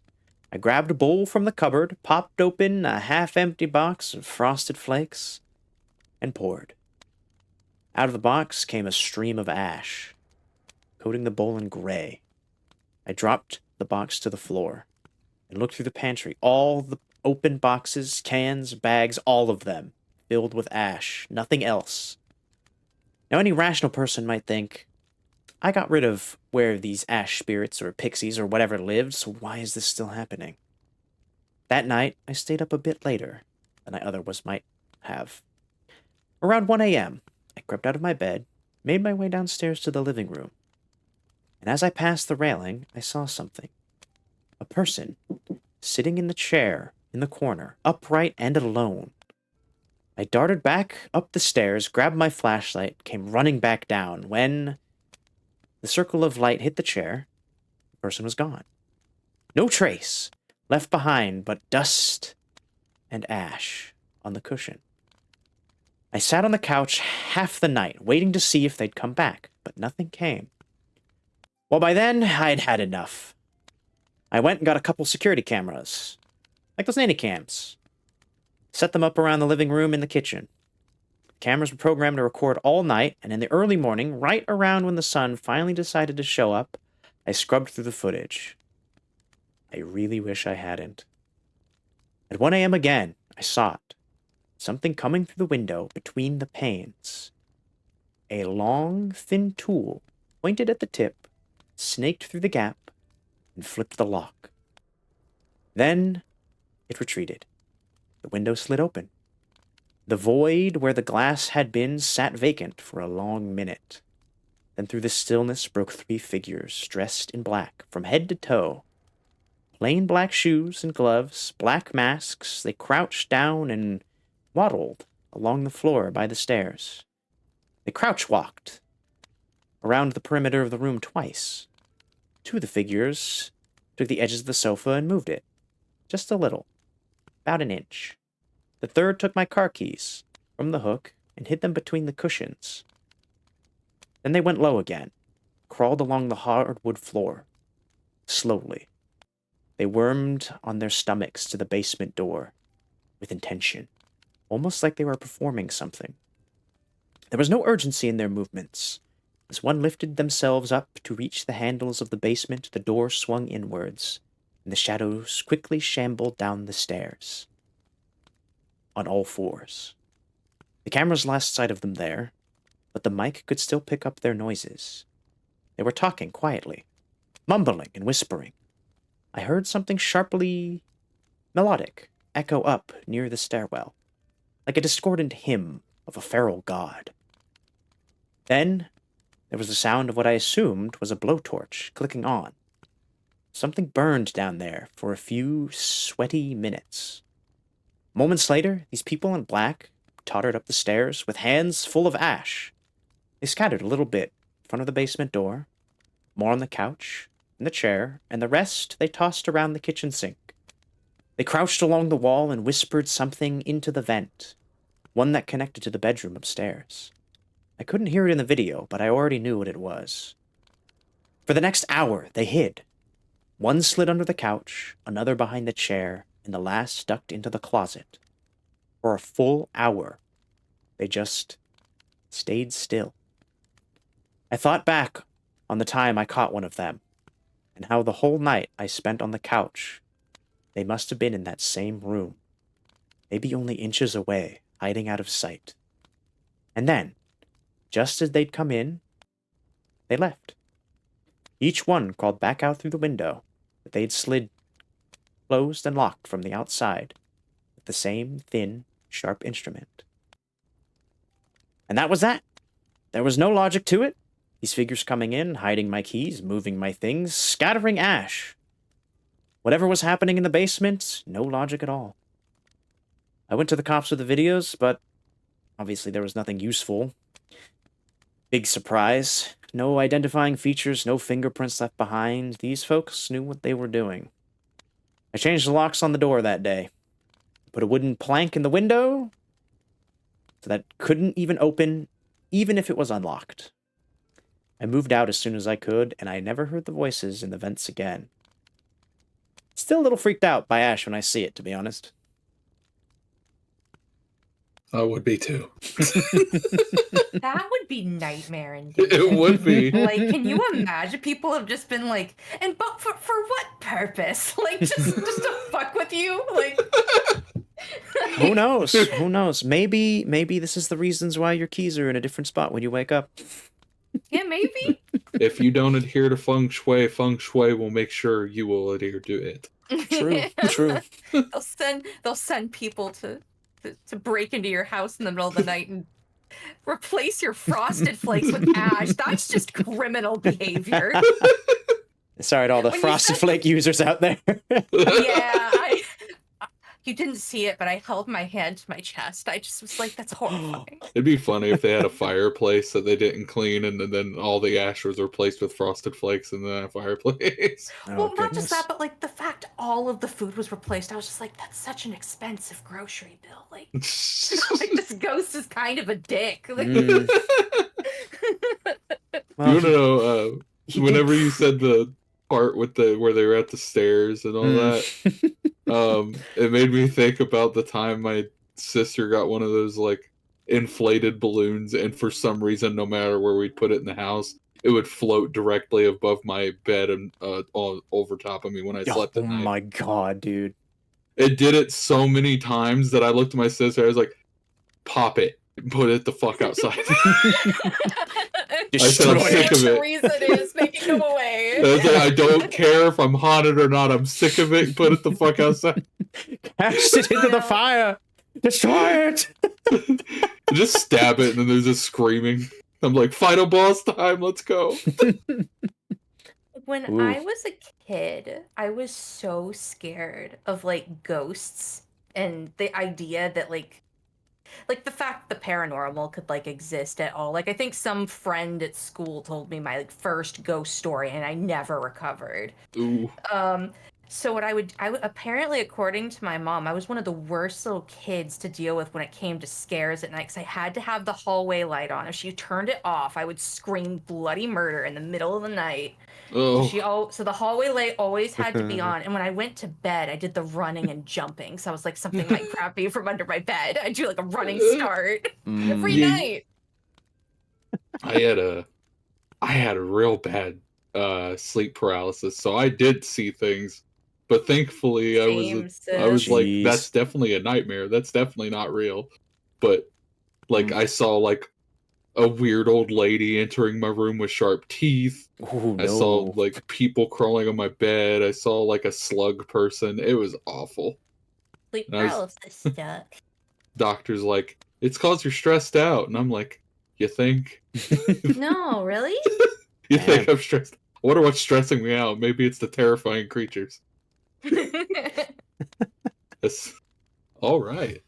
I grabbed a bowl from the cupboard, popped open a half-empty box of Frosted Flakes, and poured. Out of the box came a stream of ash, coating the bowl in gray. I dropped the box to the floor and looked through the pantry. All the open boxes, cans, bags, all of them, filled with ash, nothing else. Now, any rational person might think, I got rid of where these ash spirits or pixies or whatever lived, so why is this still happening? That night, I stayed up a bit later than I otherwise might have. Around 1 a.m., I crept out of my bed, made my way downstairs to the living room. And as I passed the railing, I saw something. A person sitting in the chair in the corner, upright and alone. I darted back up the stairs, grabbed my flashlight, came running back down. When the circle of light hit the chair, the person was gone. No trace left behind but dust and ash on the cushion. I sat on the couch half the night, waiting to see if they'd come back, but nothing came. Well, by then, I'd had enough. I went and got a couple security cameras, like those nanny cams. Set them up around the living room and the kitchen. Cameras were programmed to record all night, and in the early morning, right around when the sun finally decided to show up, I scrubbed through the footage. I really wish I hadn't. At 1 a.m. again, I saw it. Something coming through the window between the panes. A long, thin tool, pointed at the tip, snaked through the gap, and flipped the lock. Then it retreated. The window slid open. The void where the glass had been sat vacant for a long minute. Then through the stillness broke 3 figures, dressed in black, from head to toe. Plain black shoes and gloves, black masks, they crouched down and waddled along the floor by the stairs. They crouch-walked around the perimeter of the room twice. 2 of the figures took the edges of the sofa and moved it. Just a little. About an inch. The third took my car keys from the hook and hid them between the cushions. Then they went low again, crawled along the hardwood floor. Slowly. They wormed on their stomachs to the basement door, with intention, almost like they were performing something. There was no urgency in their movements. As one lifted themselves up to reach the handles of the basement, the door swung inwards, and the shadows quickly shambled down the stairs. On all fours. The cameras lost sight of them there, but the mic could still pick up their noises. They were talking quietly, mumbling and whispering. I heard something sharply melodic echo up near the stairwell, like a discordant hymn of a feral god. Then there was the sound of what I assumed was a blowtorch clicking on. Something burned down there for a few sweaty minutes. Moments later, these people in black tottered up the stairs with hands full of ash. They scattered a little bit in front of the basement door, more on the couch, in the chair, and the rest they tossed around the kitchen sink. They crouched along the wall and whispered something into the vent, one that connected to the bedroom upstairs. I couldn't hear it in the video, but I already knew what it was. For the next hour, they hid. One slid under the couch, another behind the chair, and the last ducked into the closet. For a full hour, they just stayed still. I thought back on the time I caught one of them, and how the whole night I spent on the couch. They must have been in that same room, maybe only inches away, hiding out of sight. And then, just as they'd come in, they left. Each one crawled back out through the window that they'd slid closed and locked from the outside with the same thin, sharp instrument. And that was that. There was no logic to it. These figures coming in, hiding my keys, moving my things, scattering ash. Whatever was happening in the basement, no logic at all. I went to the cops with the videos, but obviously there was nothing useful. Big surprise. No identifying features, no fingerprints left behind. These folks knew what they were doing. I changed the locks on the door that day. Put a wooden plank in the window so that couldn't even open, even if it was unlocked. I moved out as soon as I could, and I never heard the voices in the vents again. Still a little freaked out by Ash when I see it, to be honest. I would be too. That would be nightmare indeed. It would be. Like, can you imagine? People have just been like, and but for what purpose? Like, just to fuck with you? Like, Who knows? Who knows? Maybe this is the reasons why your keys are in a different spot when you wake up. Yeah, maybe. If you don't adhere to feng shui will make sure you will adhere to it. True. They'll send people to break into your house in the middle of the night and replace your frosted flakes with ash. That's just criminal behavior. Sorry to all the Frosted Flake users out there. Yeah, you didn't see it, but I held my hand to my chest. I just was like, that's horrifying. It'd be funny if they had a fireplace that they didn't clean, and then all the ash was replaced with Frosted Flakes in the fireplace. Well, not just that, but like the fact all of the food was replaced. I was just like, that's such an expensive grocery bill. Like this ghost is kind of a dick. Like, You want to know, whenever you said the part with where they were at the stairs and all that, it made me think about the time my sister got one of those like inflated balloons, and for some reason, no matter where we'd put it in the house, it would float directly above my bed and over top of me when I slept at night. Oh my god, dude. It did it so many times that I looked at my sister, I was like, pop it, put it the fuck outside. I said, I'm sick of it. Reason is make it go away. I don't care if I'm haunted or not. I'm sick of it. Put it the fuck outside. Cast it into the fire. Destroy it. Just stab it, and then there's just screaming. I'm like, final boss time. Let's go. When I was a kid, I was so scared of like ghosts and the idea that like like the fact the paranormal could like exist at all. Like I think some friend at school told me my like first ghost story, and I never recovered. Ooh. So what I would apparently, according to my mom, I was one of the worst little kids to deal with when it came to scares at night, because I had to have the hallway light on. If she turned it off, I would scream bloody murder in the middle of the night. Oh. So the hallway light always had to be on. And when I went to bed, I did the running and jumping. So I was like, something might grab me from under my bed. I do like a running start every Yeah. night. I had a real bad sleep paralysis, so I did see things. But thankfully, I Same, was sis. like, Jeez. that's definitely a nightmare. That's definitely not real. But like, I saw like a weird old lady entering my room with sharp teeth. Oh I saw no. like people crawling on my bed. I saw like a slug person. It was awful. Sleep And I was paralysis stuff. doctor's like, it's cause you're stressed out, and I'm like, you think? No, really? You Man. think I'm stressed? I wonder what's stressing me out. Maybe it's the terrifying creatures. Yes. All right.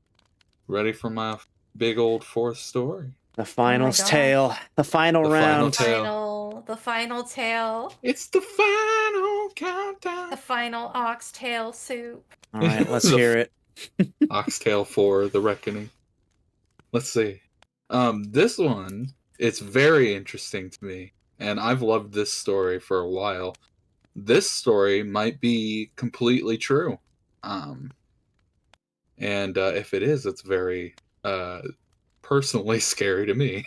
Ready for my big old fourth story? The finals gosh. tale. The final The final round. tale. The final tail. It's the final The countdown. final oxtail soup. All right, let's The hear it. Oxtail 4, The Reckoning. Let's see. This one, it's very interesting to me, and I've loved this story for a while. This story might be completely true. And if it is, it's very personally scary to me.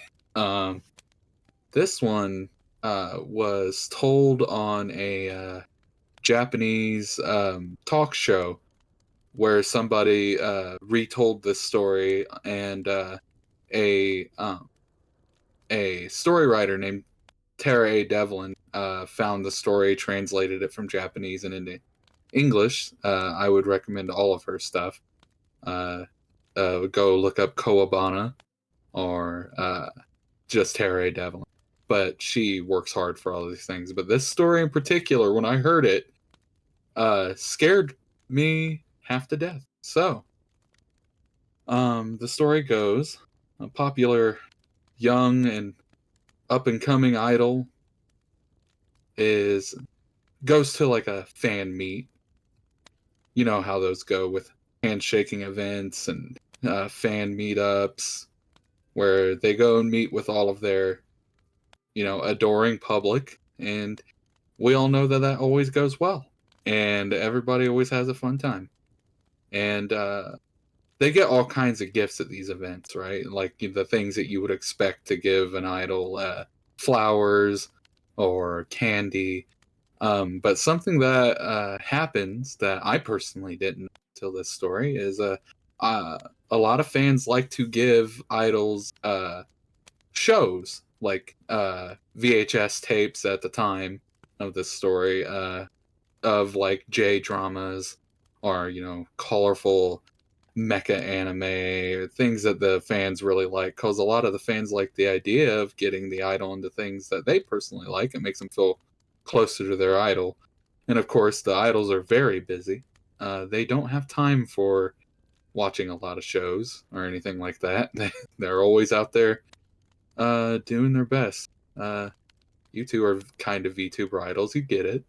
This one was told on a Japanese talk show where somebody retold this story, and a story writer named Tara A. Devlin found the story, translated it from Japanese and into English. I would recommend all of her stuff. Go look up Kowabana or just Tara A. Devlin. But she works hard for all these things. But this story in particular, when I heard it, scared me half to death. So, the story goes, a popular young and up and coming idol goes to like a fan meet. You know how those go with handshaking events and fan meetups, where they go and meet with all of their, adoring public, and we all know that always goes well, and everybody always has a fun time, and they get all kinds of gifts at these events, right? Like the things that you would expect to give an idol, flowers or candy. But something that happens that I personally didn't know until this story is a lot of fans like to give idols shows, like VHS tapes at the time of this story, of like J dramas or colorful mecha anime, things that the fans really like, because a lot of the fans like the idea of getting the idol into things that they personally like. It makes them feel closer to their idol. And of course, the idols are very busy. They don't have time for watching a lot of shows or anything like that. They're always out there doing their best. You two are kind of VTuber idols. You get it.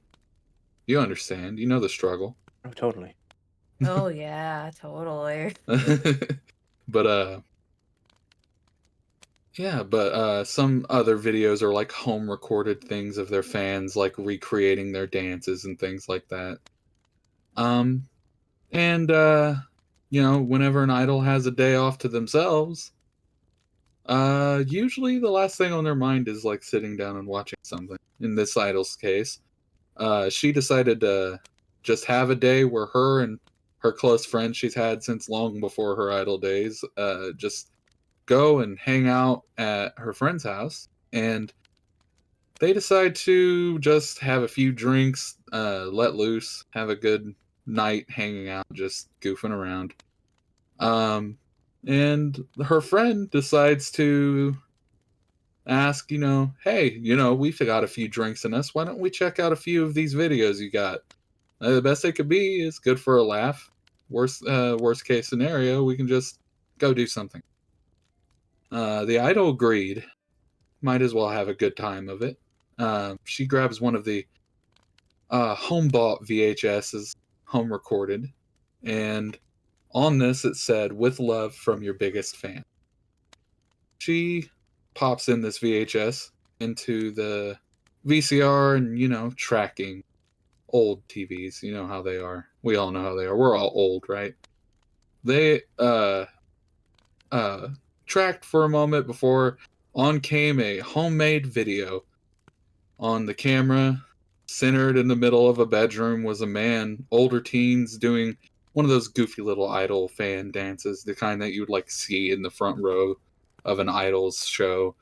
You understand. You know the struggle. Oh, totally. Oh yeah, totally. But yeah, but some other videos are like home recorded things of their fans, like recreating their dances and things like that. And whenever an idol has a day off to themselves, usually the last thing on their mind is like sitting down and watching something. In this idol's case, she decided to just have a day where her and her close friends she's had since long before her idol days, just go and hang out at her friend's house, and they decide to just have a few drinks, let loose, have a good night hanging out, just goofing around. And her friend decides to ask, hey, we've got a few drinks in us. Why don't we check out a few of these videos you got? The best it could be is good for a laugh. Worst case scenario, we can just go do something. The idol agreed. Might as well have a good time of it. She grabs one of the home bought VHSs, home recorded, and on this it said, "With love from your biggest fan." She pops in this VHS into the VCR and, tracking old TVs. You know how they are. We all know how they are. We're all old, right? They tracked for a moment before on came a homemade video. On the camera, centered in the middle of a bedroom, was a man, older teens, doing one of those goofy little idol fan dances, the kind that you would like see in the front row of an Idols show,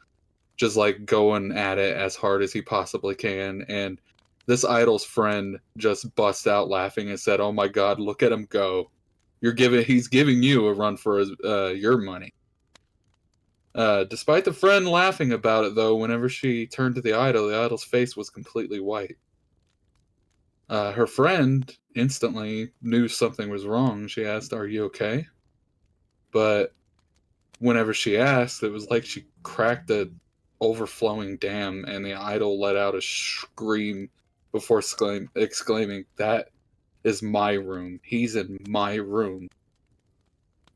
just like going at it as hard as he possibly can. And this Idol's friend just bust out laughing and said, "Oh my God, look at him go! He's giving you a run for your money." Despite the friend laughing about it, though, whenever she turned to the idol's face was completely white. Her friend instantly knew something was wrong. She asked, "Are you okay?" But whenever she asked, it was like she cracked a overflowing dam, and the idol let out a scream before exclaiming, "That is my room. He's in my room."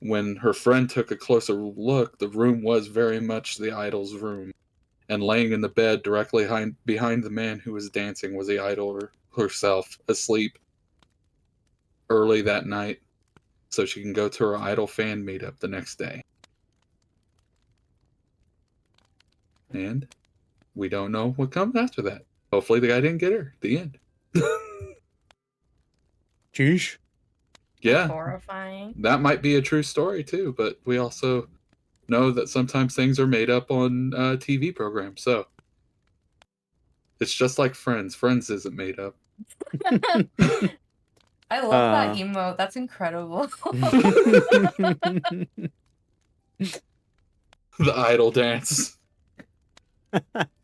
When her friend took a closer look, the room was very much the idol's room, and laying in the bed directly behind the man who was dancing was the idol herself, asleep early that night, so she can go to her idol fan meetup the next day. And we don't know what comes after that. Hopefully the guy didn't get her. The end. Jeez. Yeah, Horrifying. that might be a true story too, but we also know that sometimes things are made up on TV programs, so it's just like Friends. Friends isn't made up. I love that emote. That's incredible. The idol dance.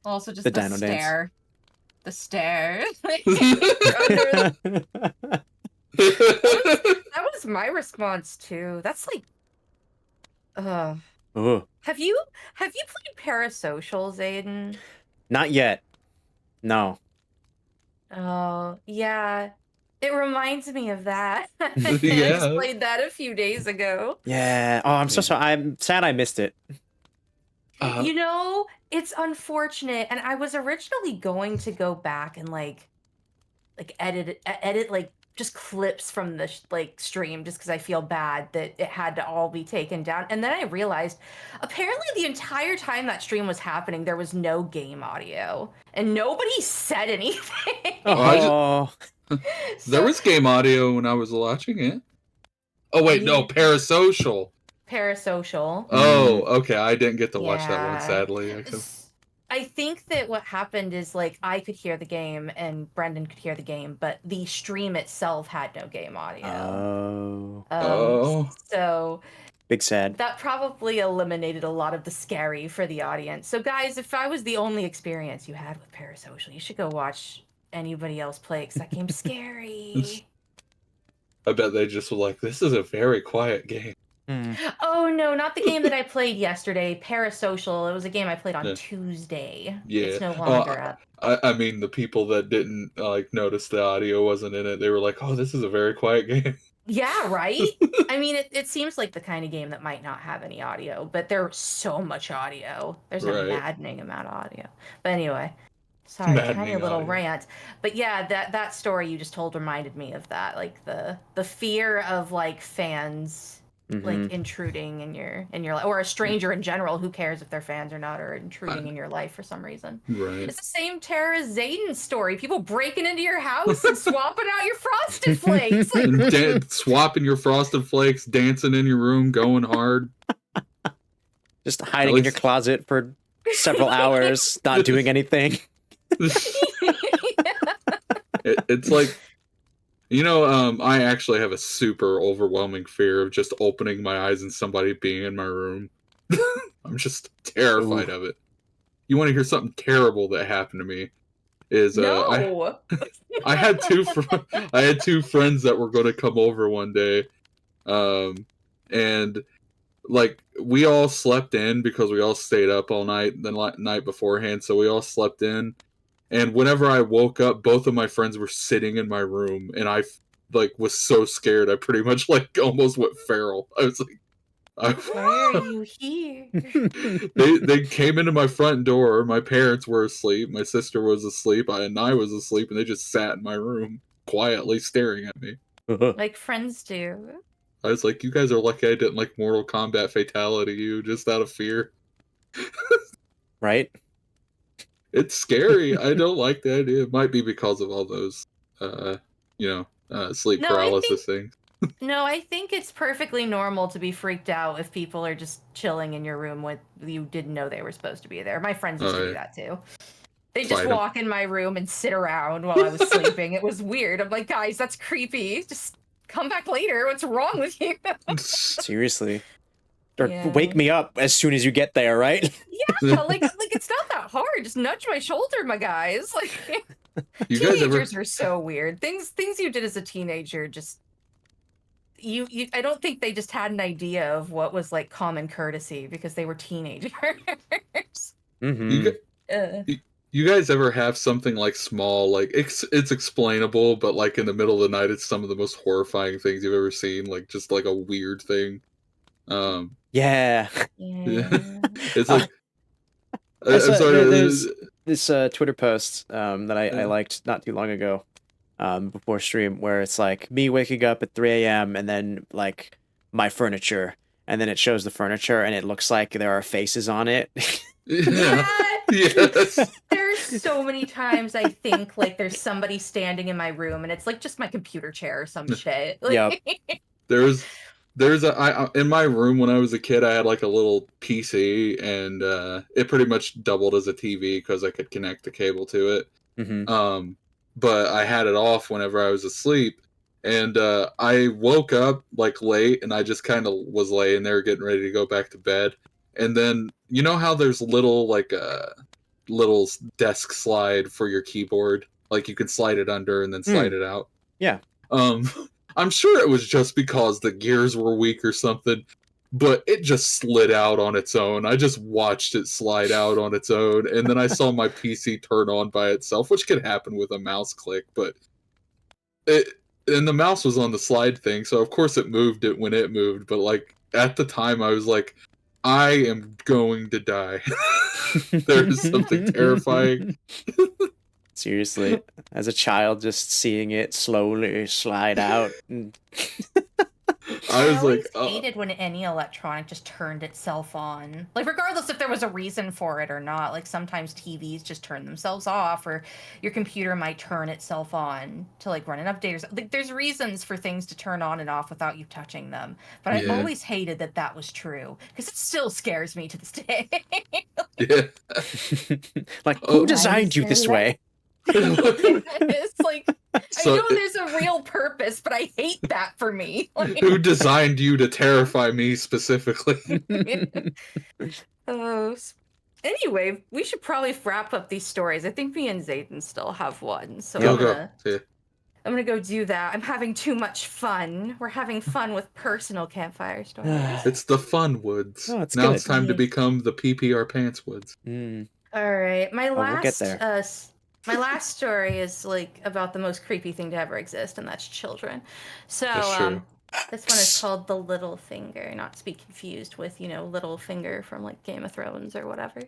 Also, just The the dino dance. stare. The stare. That was my response too. That's like, Oh, have you played Parasocial, Zayden? not yet. No. Oh yeah, it reminds me of that. I Yeah. just played that a few days ago. Yeah. Oh, I'm so sorry. I'm sad I missed it. You know, it's unfortunate, and I was originally going to go back and like edit like just clips from the stream, just because I feel bad that it had to all be taken down. And then I realized apparently the entire time that stream was happening there was no game audio and nobody said anything. Oh. There was game audio when I was watching it. Oh wait, no, Parasocial. Parasocial. Oh, okay. I didn't get to watch that one, Yeah. sadly. I think that what happened is like I could hear the game and Brendan could hear the game, but the stream itself had no game audio. Oh. So Big sad. that probably eliminated a lot of the scary for the audience. So guys, if I was the only experience you had with Parasocial, you should go watch anybody else play because that game's scary. I bet they just were like, "This is a very quiet game." Oh no, not the game that I played yesterday, Parasocial. It was a game I played on Yeah. Tuesday. Yeah. It's no longer up. I mean, the people that didn't notice the audio wasn't in it, they were like, "Oh, this is a very quiet game." Yeah, right? I mean, it seems like the kind of game that might not have any audio, but there's so much audio. There's a maddening amount of audio. But anyway, sorry, tiny little rant. But yeah, that story you just told reminded me of that. Like the fear of like fans like intruding in your life, or a stranger in general, who cares if they're fans or not, or intruding in your life for some reason. Right. It's the same terror as Zayden's story. People breaking into your house and swapping out your Frosted Flakes. Like, swapping your Frosted Flakes, dancing in your room, going hard. Just hiding in your closet for several hours, not doing anything. It's like, I actually have a super overwhelming fear of just opening my eyes and somebody being in my room. I'm just terrified of it. You want to hear something terrible that happened to me? No. I had two friends that were going to come over one day, and like we all slept in because we all stayed up all night the night beforehand, so we all slept in. And whenever I woke up, both of my friends were sitting in my room, and I like was so scared. I pretty much like almost went feral. I was like, Why are you here? they came into my front door. My parents were asleep. My sister was asleep. And I was asleep, and they just sat in my room quietly staring at me. Like friends do. I was like, you guys are lucky I didn't like Mortal Kombat fatality you just out of fear. Right? It's scary. I don't like the idea. It might be because of all those, sleep No, I paralysis things. No, I think it's perfectly normal to be freaked out if people are just chilling in your room with you didn't know they were supposed to be there. My friends used Oh, to yeah. do that too. They just Fight 'em. walk in my room and sit around while I was sleeping. It was weird. I'm like, guys, that's creepy. Just come back later. What's wrong with you? Seriously. Or Yeah. wake me up as soon as you get there, right? Yeah, like it's not that hard. Just nudge my shoulder, my guys. Like You guys ever? teenagers are so weird. Things you did as a teenager just you I don't think they just had an idea of what was like common courtesy because they were teenagers. Mm-hmm. You guys ever have something like small, like it's explainable, but like in the middle of the night, it's some of the most horrifying things you've ever seen. Like just like a weird thing. Yeah. Yeah. It's like I saw, I'm sorry. there's this Twitter post that I liked not too long ago before stream where it's like me waking up at 3 a.m. and then like my furniture, and then it shows the furniture and it looks like there are faces on it. Yeah. Yes. There's so many times I think like there's somebody standing in my room and it's like just my computer chair or some shit. Like, Yep. There's in my room when I was a kid, I had like a little PC, and it pretty much doubled as a TV because I could connect the cable to it. Mm-hmm. But I had it off whenever I was asleep, and I woke up like late, and I just kind of was laying there getting ready to go back to bed, and then you know how there's little like little desk slide for your keyboard, like you can slide it under and then slide it out. Yeah. I'm sure it was just because the gears were weak or something, but it just slid out on its own. I just watched it slide out on its own, and then I saw my PC turn on by itself, which could happen with a mouse click, but and the mouse was on the slide thing, so of course it moved it when it moved, but like at the time I was like, I am going to die. There is something terrifying. Seriously, as a child, just seeing it slowly slide out. I was always like, hated when any electronic just turned itself on. Like regardless if there was a reason for it or not. Like sometimes TVs just turn themselves off, or your computer might turn itself on to like run an update or something. Like, there's reasons for things to turn on and off without you touching them. But I Yeah. always hated that was true because it still scares me to this day. yeah. Like, Oh. who designed you this way? It's like So- I know there's a real purpose, but I hate that for me. Like, Who designed you to terrify me specifically? Anyway, we should probably wrap up these stories. I think me and Zayden still have one, so Yeah. I'm gonna go do that. I'm having too much fun. We're having fun with personal campfire stories. It's the fun woods. Oh, it's now good. it's time to become the PPR pants woods. Mm. All right, we'll get there. My last story is like about the most creepy thing to ever exist, and that's children. So That's true. this one is called The Little Finger, not to be confused with, Little Finger from like Game of Thrones or whatever.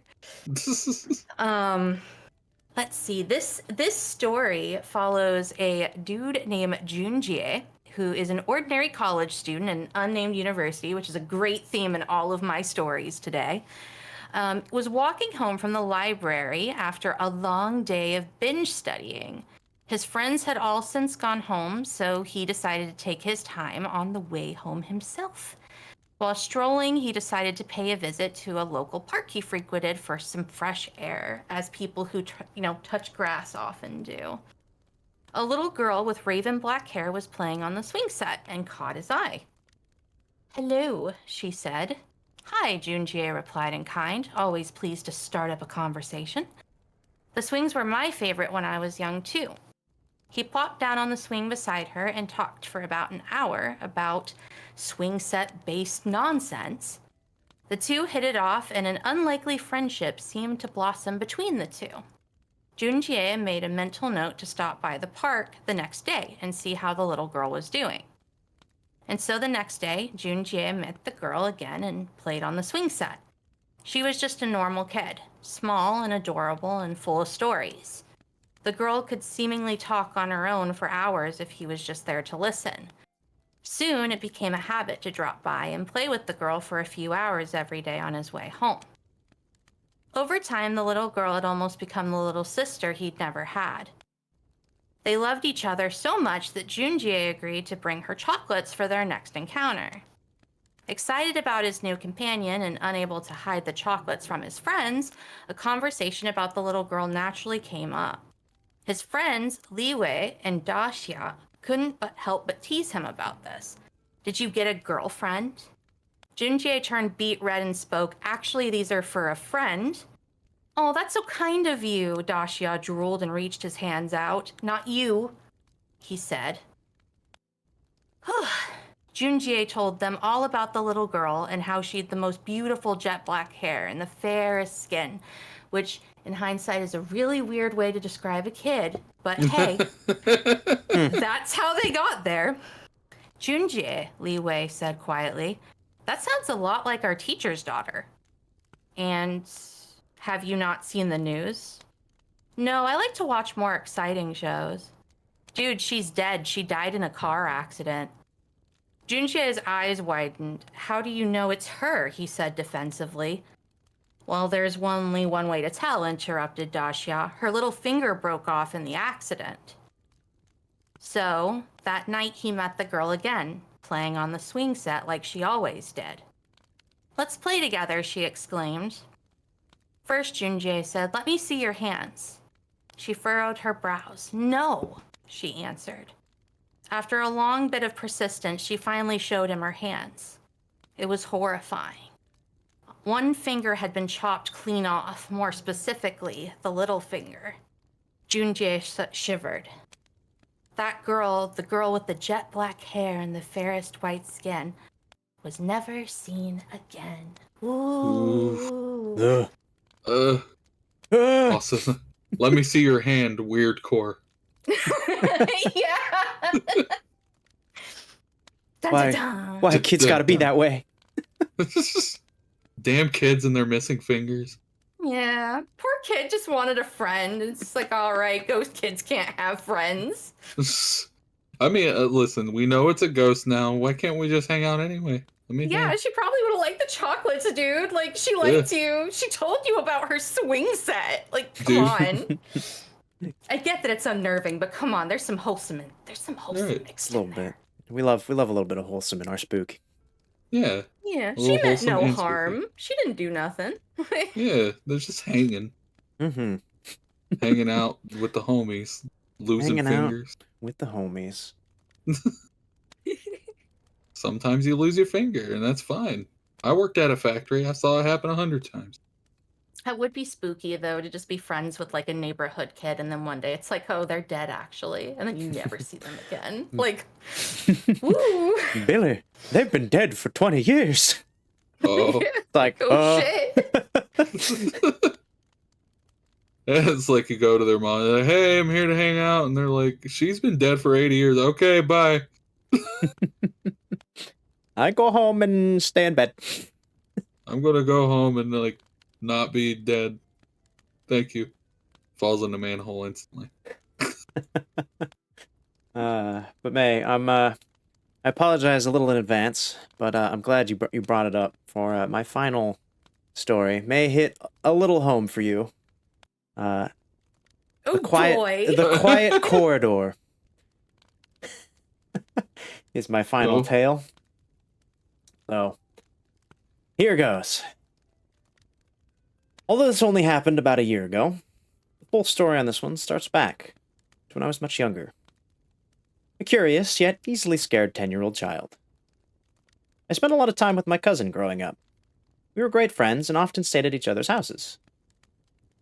Let's see. This story follows a dude named Junjie, who is an ordinary college student in an unnamed university, which is a great theme in all of my stories today. Was walking home from the library after a long day of binge studying. His friends had all since gone home, so he decided to take his time on the way home himself. While strolling, he decided to pay a visit to a local park he frequented for some fresh air, as people who, touch grass often do. A little girl with raven black hair was playing on the swing set and caught his eye. "Hello," she said. "Hi," Junjie replied in kind, always pleased to start up a conversation. "The swings were my favorite when I was young, too." He plopped down on the swing beside her and talked for about an hour about swing set-based nonsense, The two hit it off, and an unlikely friendship seemed to blossom between the two. Junjie made a mental note to stop by the park the next day and see how the little girl was doing. And so the next day, Junjie met the girl again and played on the swing set. She was just a normal kid, small and adorable and full of stories. The girl could seemingly talk on her own for hours if he was just there to listen. Soon, it became a habit to drop by and play with the girl for a few hours every day on his way home. Over time, the little girl had almost become the little sister he'd never had. They loved each other so much that Junjie agreed to bring her chocolates for their next encounter. Excited about his new companion and unable to hide the chocolates from his friends, a conversation about the little girl naturally came up. His friends, Liwei and Daxia, couldn't help but tease him about this. "Did you get a girlfriend?" Junjie turned beet red and spoke, "Actually, these are for a friend." "Oh, that's so kind of you," Daxia drooled and reached his hands out. "Not you," he said. Junjie told them all about the little girl and how she had the most beautiful jet black hair and the fairest skin, which in hindsight is a really weird way to describe a kid, but hey, that's how they got there. "Junjie," Li Wei said quietly, "that sounds a lot like our teacher's daughter." "And have you not seen the news?" "No, I like to watch more exciting shows." "Dude, she's dead. She died in a car accident." Junjie's eyes widened. "How do you know it's her?" he said defensively. "Well, there's only one way to tell," interrupted Daxia. "Her little finger broke off in the accident." So, that night he met the girl again, playing on the swing set like she always did. "Let's play together," she exclaimed. First, Junjie said, "Let me see your hands." She furrowed her brows. "No," she answered. After a long bit of persistence, she finally showed him her hands. It was horrifying. One finger had been chopped clean off, more specifically, the little finger. Junjie shivered. That girl, the girl with the jet black hair and the fairest white skin, was never seen again. Ooh. Ugh. Also, let me see your hand, weird core. Yeah. Dun, Why? dun, dun. Why kids gotta be that way? Damn kids and their missing fingers. Yeah, poor kid just wanted a friend. It's like, all right, ghost kids can't have friends. I mean, listen, we know it's a ghost now. Why can't we just hang out anyway? I mean, Yeah, hey. she probably would have liked the chocolates, dude. Like, she liked you. She told you about her swing set. Like, come on. I get that it's unnerving, but come on, there's some wholesome Right. mixed A little in there. bit. We love a little bit of wholesome in our spook. Yeah, Yeah, a she little meant wholesome no and spooky. harm. She didn't do nothing. Yeah, they're just hanging Mm-hmm. out with the homies, losing Hanging out. fingers. With the homies. Sometimes you lose your finger, and that's fine. I worked at a factory. I saw it happen 100 times. That would be spooky, though, to just be friends with, like, a neighborhood kid, and then one day it's like, oh, they're dead, actually, and then you never see them again. Like, woo! Billy, they've been dead for 20 years. Oh. Like, Oh, shit! It's like you go to their mom, like, "Hey, I'm here to hang out," and they're like, "She's been dead for 80 years. Okay, bye." I go home and stay in bed. I'm gonna go home and like not be dead. Thank you. Falls in the manhole instantly. But May, I apologize a little in advance, but I'm glad you brought it up for my final story. May hit a little home for you. Oh, The quiet corridor is my final tale. So, here goes. Although this only happened about a year ago, the full story on this one starts back to when I was much younger. A curious, yet easily scared 10-year-old child. I spent a lot of time with my cousin growing up. We were great friends and often stayed at each other's houses.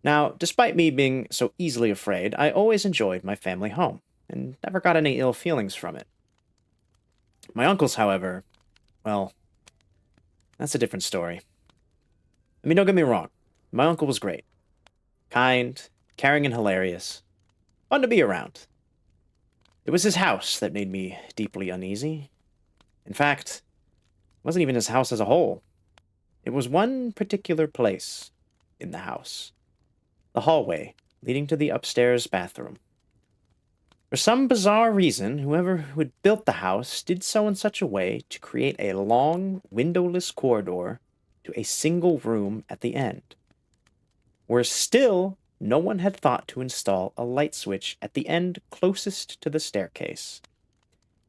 Now, despite me being so easily afraid, I always enjoyed my family home, and never got any ill feelings from it. My uncles, however, well, that's a different story. I mean, don't get me wrong. My uncle was great. Kind, caring, and hilarious. Fun to be around. It was his house that made me deeply uneasy. In fact, it wasn't even his house as a whole. It was one particular place in the house. The hallway leading to the upstairs bathroom. For some bizarre reason, whoever who had built the house did so in such a way to create a long, windowless corridor to a single room at the end. Where still, no one had thought to install a light switch at the end closest to the staircase.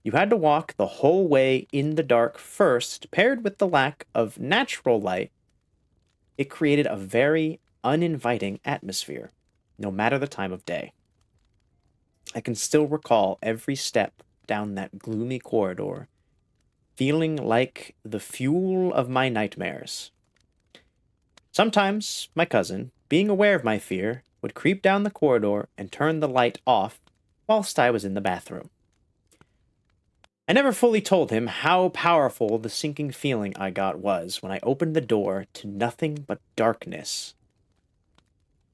You had to walk the whole way in the dark first, paired with the lack of natural light. It created a very uninviting atmosphere, no matter the time of day. I can still recall every step down that gloomy corridor, feeling like the fuel of my nightmares. Sometimes, my cousin, being aware of my fear, would creep down the corridor and turn the light off whilst I was in the bathroom. I never fully told him how powerful the sinking feeling I got was when I opened the door to nothing but darkness.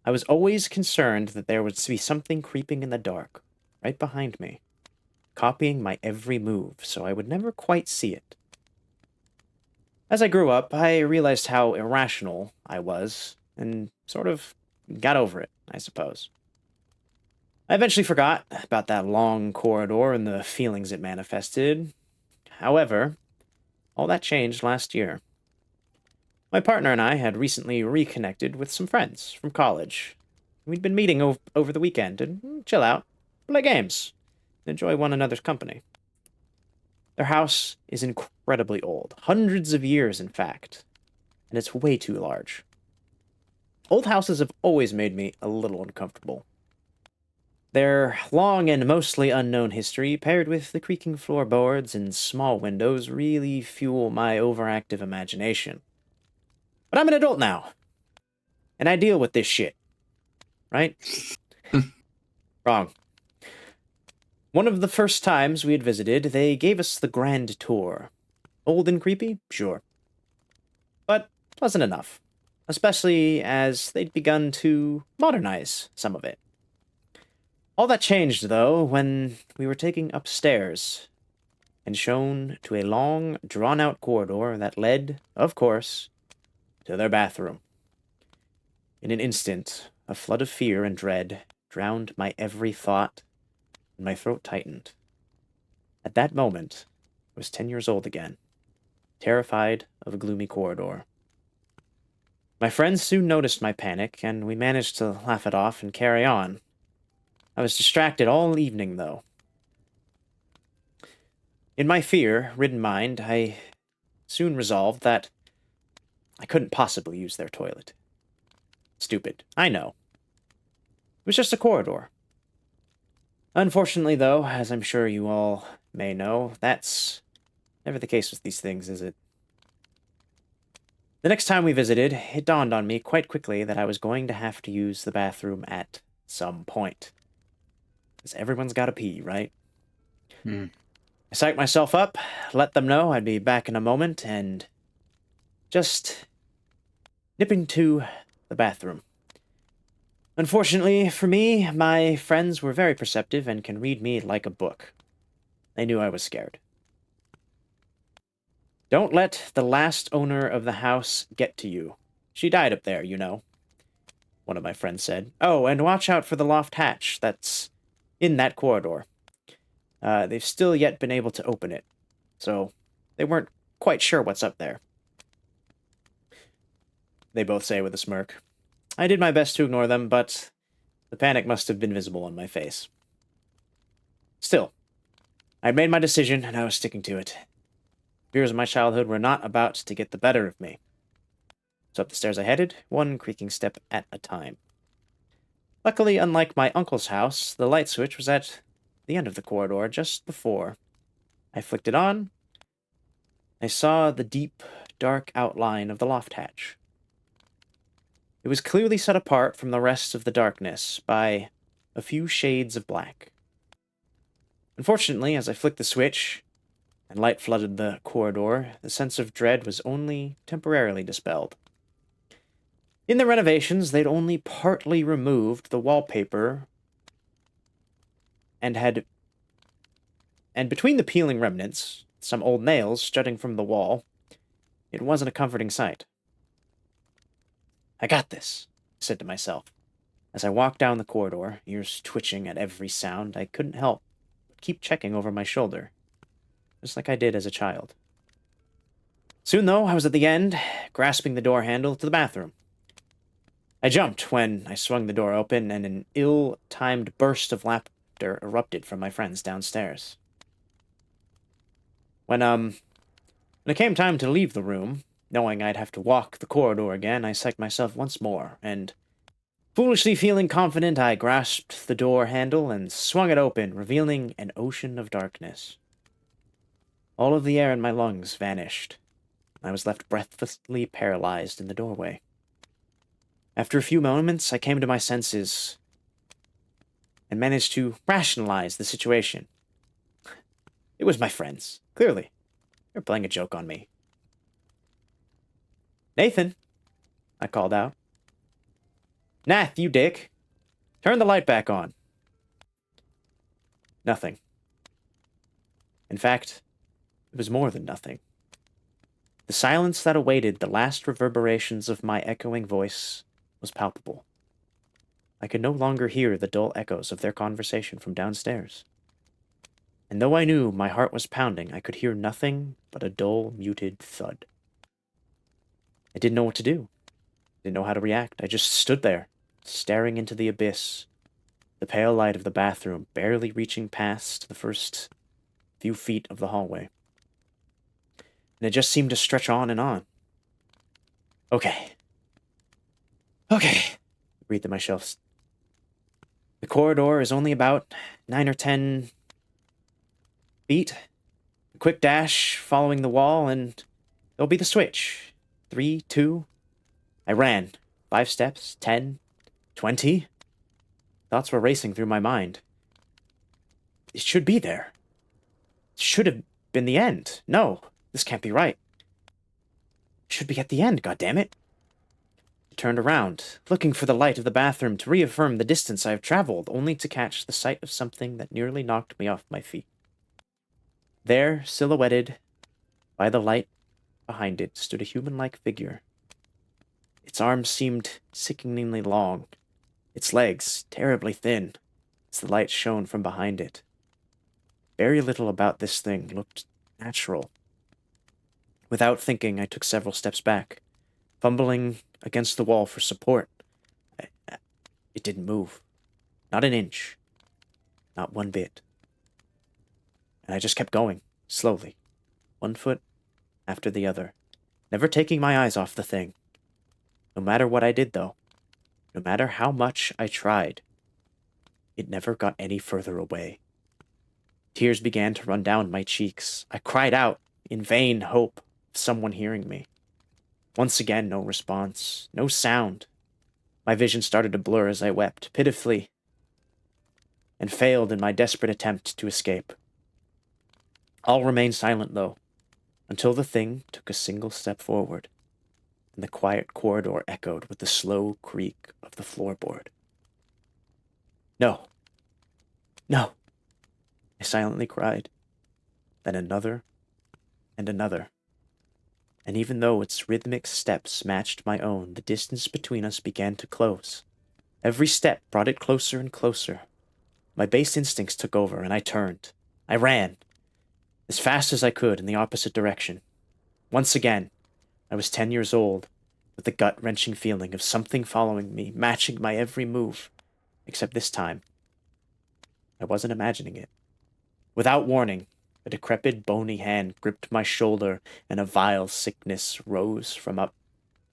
I was always concerned that there would be something creeping in the dark, right behind me, copying my every move, so I would never quite see it. As I grew up, I realized how irrational I was, and sort of got over it, I suppose. I eventually forgot about that long corridor and the feelings it manifested. However, all that changed last year. My partner and I had recently reconnected with some friends from college. We'd been meeting over the weekend and chill out, play games, enjoy one another's company. Their house is incredibly old, hundreds of years in fact, and it's way too large. Old houses have always made me a little uncomfortable. Their long and mostly unknown history, paired with the creaking floorboards and small windows, really fuel my overactive imagination. But I'm an adult now, and I deal with this shit. Right? Wrong. One of the first times we had visited, they gave us the grand tour. Old and creepy? Sure. But pleasant enough, especially as they'd begun to modernize some of it. All that changed, though, when we were taken upstairs and shown to a long, drawn-out corridor that led, of course, to their bathroom. In an instant, a flood of fear and dread drowned my every thought, and my throat tightened. At that moment, I was 10 years old again, terrified of a gloomy corridor. My friends soon noticed my panic, and we managed to laugh it off and carry on. I was distracted all evening, though. In my fear-ridden mind, I soon resolved that I couldn't possibly use their toilet. Stupid, I know. It was just a corridor. Unfortunately, though, as I'm sure you all may know, that's never the case with these things, is it? The next time we visited, it dawned on me quite quickly that I was going to have to use the bathroom at some point. Because everyone's got to pee, right? Hmm. I psyched myself up, let them know I'd be back in a moment, and just nipping to the bathroom. Unfortunately for me, my friends were very perceptive and can read me like a book. They knew I was scared. Don't let the last owner of the house get to you. She died up there, you know, one of my friends said. Oh, and watch out for the loft hatch that's in that corridor. They've still yet been able to open it, so they weren't quite sure what's up there. They both say with a smirk. I did my best to ignore them, but the panic must have been visible on my face. Still, I'd made my decision, and I was sticking to it. Fears of my childhood were not about to get the better of me. So up the stairs I headed, one creaking step at a time. Luckily, unlike my uncle's house, the light switch was at the end of the corridor just before I flicked it on. I saw the deep, dark outline of the loft hatch. It was clearly set apart from the rest of the darkness by a few shades of black. Unfortunately, as I flicked the switch and light flooded the corridor, the sense of dread was only temporarily dispelled. In the renovations, they'd only partly removed the wallpaper and between the peeling remnants, some old nails jutting from the wall, it wasn't a comforting sight. I got this, I said to myself. As I walked down the corridor, ears twitching at every sound, I couldn't help but keep checking over my shoulder, just like I did as a child. Soon, though, I was at the end, grasping the door handle to the bathroom. I jumped when I swung the door open, and an ill-timed burst of laughter erupted from my friends downstairs. When it came time to leave the room, knowing I'd have to walk the corridor again, I psyched myself once more, and foolishly feeling confident, I grasped the door handle and swung it open, revealing an ocean of darkness. All of the air in my lungs vanished. I was left breathlessly paralyzed in the doorway. After a few moments, I came to my senses and managed to rationalize the situation. It was my friends, clearly. They were playing a joke on me. "Nathan," I called out. "Nath, you dick. Turn the light back on." Nothing. In fact, it was more than nothing. The silence that awaited the last reverberations of my echoing voice was palpable. I could no longer hear the dull echoes of their conversation from downstairs. And though I knew my heart was pounding, I could hear nothing but a dull, muted thud. I didn't know what to do. Didn't know how to react. I just stood there, staring into the abyss, the pale light of the bathroom barely reaching past the first few feet of the hallway. And it just seemed to stretch on and on. Okay, I breathed to myself. The corridor is only about 9 or 10 feet. A quick dash following the wall, and there'll be the switch. 3, 2. I ran. 5 steps, 10, 20. Thoughts were racing through my mind. It should be there. It should have been the end. No, this can't be right. It should be at the end, goddammit. I turned around, looking for the light of the bathroom to reaffirm the distance I have traveled, only to catch the sight of something that nearly knocked me off my feet. There, silhouetted by the light behind it, stood a human-like figure. Its arms seemed sickeningly long, its legs terribly thin, as the light shone from behind it. Very little about this thing looked natural. Without thinking, I took several steps back, fumbling against the wall for support. It didn't move. Not an inch. Not one bit. And I just kept going, slowly, one foot after the other, never taking my eyes off the thing. No matter what I did, though, no matter how much I tried, it never got any further away. Tears began to run down my cheeks. I cried out in vain hope of someone hearing me. Once again, no response, no sound. My vision started to blur as I wept, pitifully, and failed in my desperate attempt to escape. All remained silent, though, until the thing took a single step forward, and the quiet corridor echoed with the slow creak of the floorboard. No. No. I silently cried. Then another, and another. And even though its rhythmic steps matched my own, the distance between us began to close. Every step brought it closer and closer. My base instincts took over, and I turned. I ran, as fast as I could in the opposite direction. Once again, I was 10 years old, with the gut-wrenching feeling of something following me, matching my every move. Except this time, I wasn't imagining it. Without warning, a decrepit, bony hand gripped my shoulder, and a vile sickness rose from up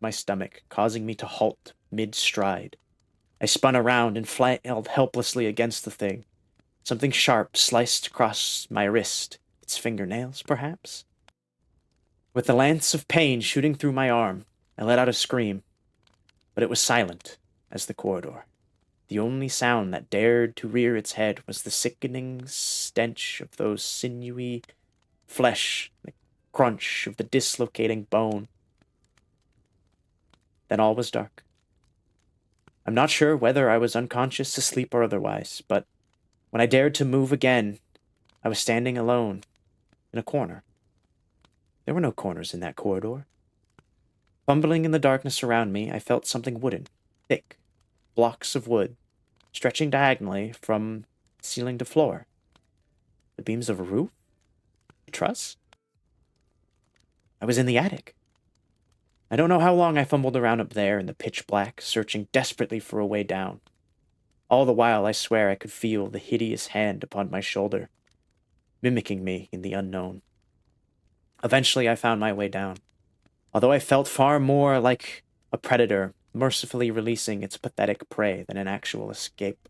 my stomach, causing me to halt mid-stride. I spun around and flailed helplessly against the thing. Something sharp sliced across my wrist. Its fingernails, perhaps? With the lance of pain shooting through my arm, I let out a scream, but it was silent as the corridor. The only sound that dared to rear its head was the sickening stench of those sinewy flesh, the crunch of the dislocating bone. Then all was dark. I'm not sure whether I was unconscious, asleep, or otherwise, but when I dared to move again, I was standing alone in a corner. There were no corners in that corridor. Fumbling in the darkness around me, I felt something wooden, thick, blocks of wood, stretching diagonally from ceiling to floor. The beams of a roof? A truss? I was in the attic. I don't know how long I fumbled around up there in the pitch black, searching desperately for a way down. All the while, I swear I could feel the hideous hand upon my shoulder, mimicking me in the unknown. Eventually, I found my way down, although I felt far more like a predator mercifully releasing its pathetic prey than an actual escape.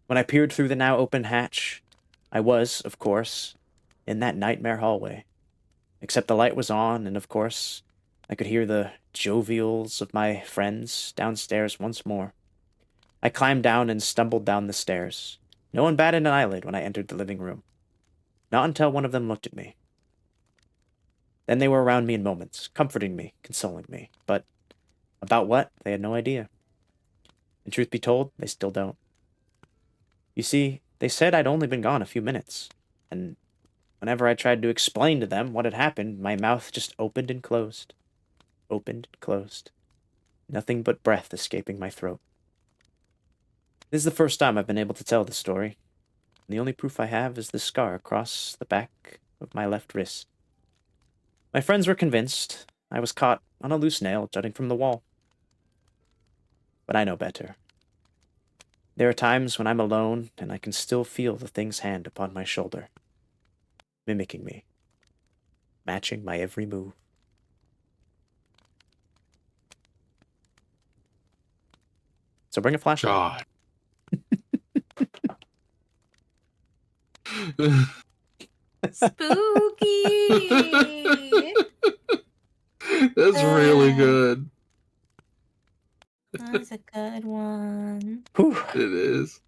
When I peered through the now open hatch, I was, of course, in that nightmare hallway. Except the light was on, and of course, I could hear the jovials of my friends downstairs once more. I climbed down and stumbled down the stairs. No one batted an eyelid when I entered the living room. Not until one of them looked at me. Then they were around me in moments, comforting me, consoling me. But about what, they had no idea. And truth be told, they still don't. You see, they said I'd only been gone a few minutes, and whenever I tried to explain to them what had happened, my mouth just opened and closed. Opened and closed. Nothing but breath escaping my throat. This is the first time I've been able to tell this story. And the only proof I have is the scar across the back of my left wrist. My friends were convinced I was caught on a loose nail jutting from the wall. But I know better. There are times when I'm alone and I can still feel the thing's hand upon my shoulder, mimicking me, matching my every move. So bring a flashlight. God. Spooky. That's really good. That's a good one. Whew. It is.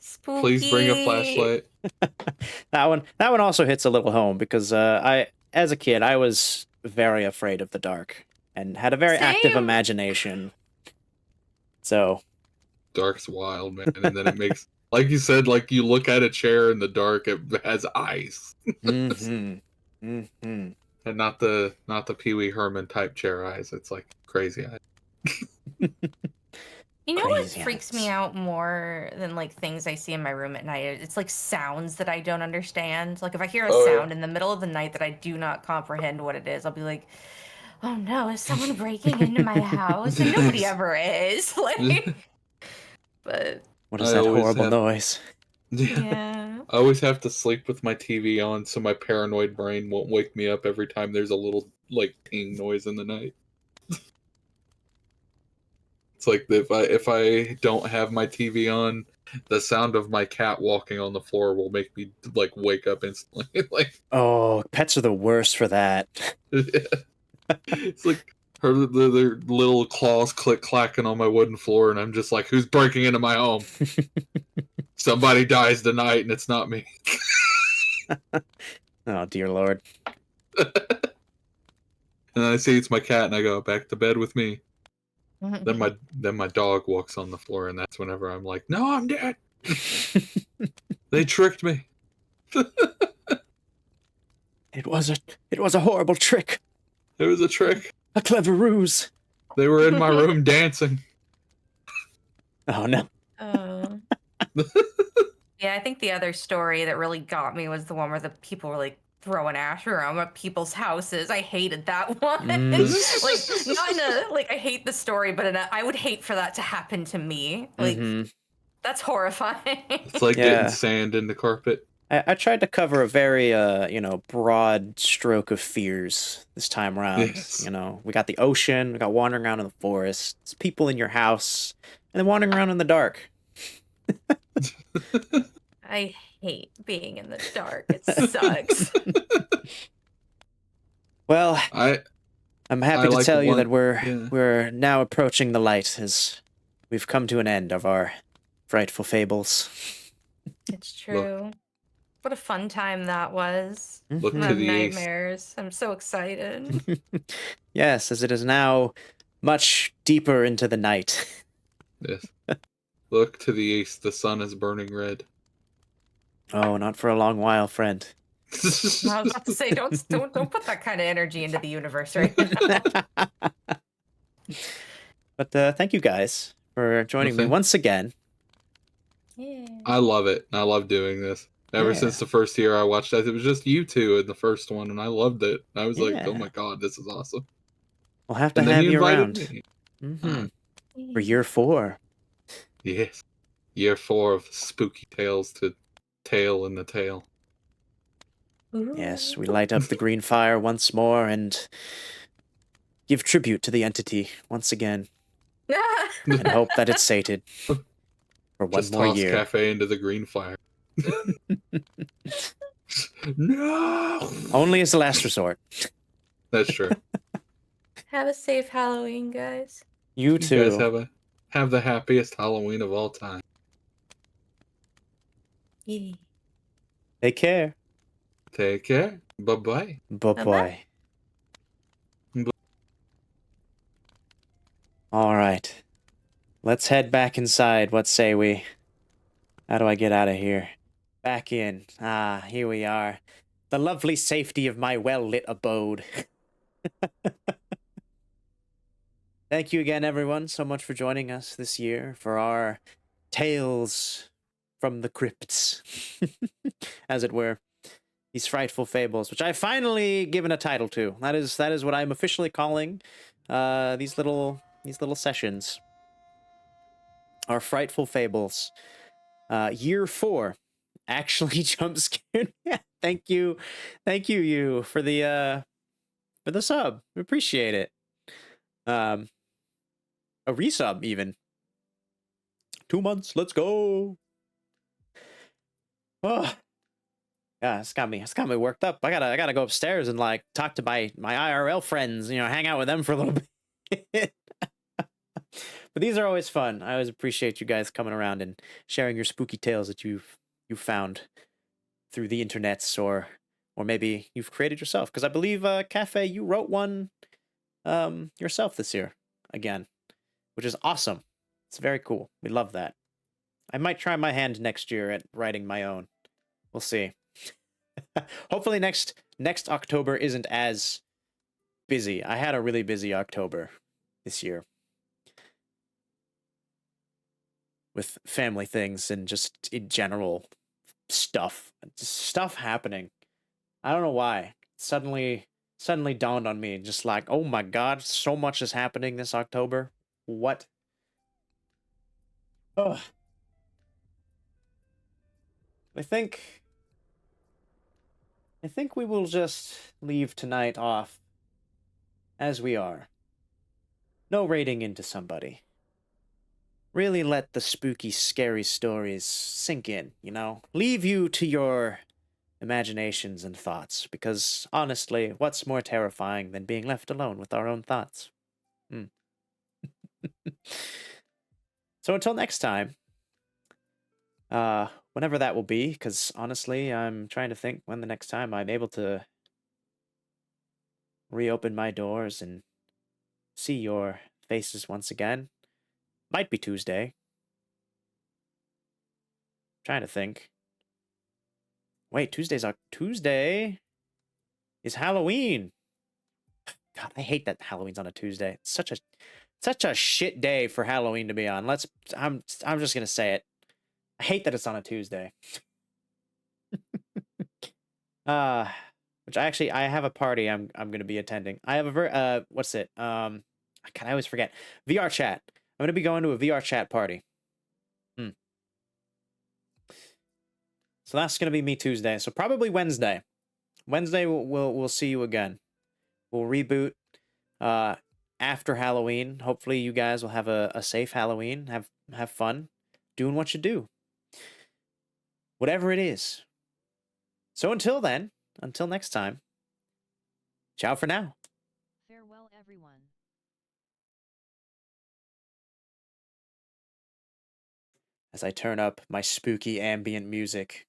Spooky. Please bring a flashlight. That one also hits a little home because as a kid, I was very afraid of the dark and had a very active Same. imagination. So Dark's wild, man. And then it makes, like you said, like you look at a chair in the dark, it has eyes. mm-hmm. Mm-hmm. And not the Pee Wee Herman type chair eyes. It's like crazy eyes. You know what Crazy freaks eyes. me out more than like things I see in my room at night? It's like sounds that I don't understand. Like if I hear a Oh, yeah. sound in the middle of the night that I do not comprehend what it is, I'll be like, "Oh no, is someone breaking into my house?" And nobody ever is. Like, but What is I that always horrible have- noise? yeah. I always have to sleep with my TV on so my paranoid brain won't wake me up every time there's a little like ting noise in the night. It's like if I don't have my TV on, the sound of my cat walking on the floor will make me like wake up instantly. Like Oh, pets are the worst for that. it's like her their little claws click clacking on my wooden floor, and I'm just like, who's breaking into my home? Somebody dies tonight, and it's not me. Oh, dear Lord. And I see it's my cat, and I go back to bed with me. Mm-hmm. Then my dog walks on the floor, and that's whenever I'm like, no, I'm dead. They tricked me. It was a horrible trick. It was a trick. A clever ruse. They were in my room dancing. Oh no. Oh. Yeah, I think the other story that really got me was the one where the people were like throwing ash around at people's houses. I hated that one. Like, not in a like I hate the story, but in a, I would hate for that to happen to me. Like, that's horrifying. It's like Yeah. getting sand in the carpet. I tried to cover a very broad stroke of fears this time around. Yes. You know, we got the ocean, we got wandering around in the forest, it's people in your house, and then wandering around in the dark. I hate being in the dark. It sucks. Well, I'm happy to like tell you one- that yeah. we're now approaching the light as we've come to an end of our frightful fables. It's true. What a fun time that was. Look Mhm. to Have the east. nightmares. I'm so excited. Yes, as it is now much deeper into the night. Yes. Look to the east, the sun is burning red. Oh, not for a long while, friend. I was about to say, don't put that kind of energy into the universe right now. But thank you guys for joining me Okay. once again. Yeah. I love it. I love doing this. Ever Yeah. since the first year I watched it was just you two in the first one, and I loved it. I was like, oh Yeah. my god, this is awesome. We'll have to And then have you you invited around. me. Mm-hmm. For year 4. Yes. Year 4 of spooky tales to tale in the tale. Yes, we light up the green fire once more and give tribute to the entity once again and hope that it's sated for one Just more toss year. Cafe into the green fire. No! Only as a last resort. That's true. Have a safe Halloween, guys. You You too. guys have the happiest Halloween of all time. Yeah. Take care. Take care. Bye-bye. Bye-bye. All right. Let's head back inside. What say we? How do I get out of here? Back in. Ah, here we are. The lovely safety of my well-lit abode. Thank you again, everyone, so much for joining us this year for our Tales from the Crypts, as it were. These frightful fables, which I've finally given a title to. That is what I'm officially calling these little sessions. Our frightful fables. Year 4 actually jump scared. Yeah, thank you, you for the sub. We appreciate it. A resub even. 2 months. Let's go. Oh, yeah, it's got me worked up. I gotta go upstairs and like talk to my IRL friends. Hang out with them for a little bit. But these are always fun. I always appreciate you guys coming around and sharing your spooky tales that you've found through the internets or maybe you've created yourself. Because I believe Cafe, you wrote one yourself this year again, which is awesome. It's very cool. We love that. I might try my hand next year at writing my own. We'll see. Hopefully next October isn't as busy. I had a really busy October this year with family things and just in general stuff. Just stuff happening. I don't know why. Suddenly dawned on me just like, oh my god, so much is happening this October. What? Ugh. I think we will just leave tonight off as we are. No raiding into somebody. Really let the spooky, scary stories sink in, Leave you to your imaginations and thoughts, because honestly, what's more terrifying than being left alone with our own thoughts? So until next time, whenever that will be, because honestly, I'm trying to think when the next time I'm able to reopen my doors and see your faces once again. Might be Tuesday. Trying to think. Wait, Tuesday is Halloween. God, I hate that Halloween's on a Tuesday. It's such a shit day for Halloween to be on. I'm just gonna say it. I hate that it's on a Tuesday. Uh which I have a party I'm gonna be attending. I have what's it? I always forget. VR chat. I'm gonna be going to a VR chat party. So that's gonna be me Tuesday. So probably Wednesday. Wednesday we'll see you again. We'll reboot after Halloween. Hopefully you guys will have a safe Halloween. Have fun doing what you do. Whatever it is. So until next time. Ciao for now. Farewell, everyone. As I turn up my spooky ambient music.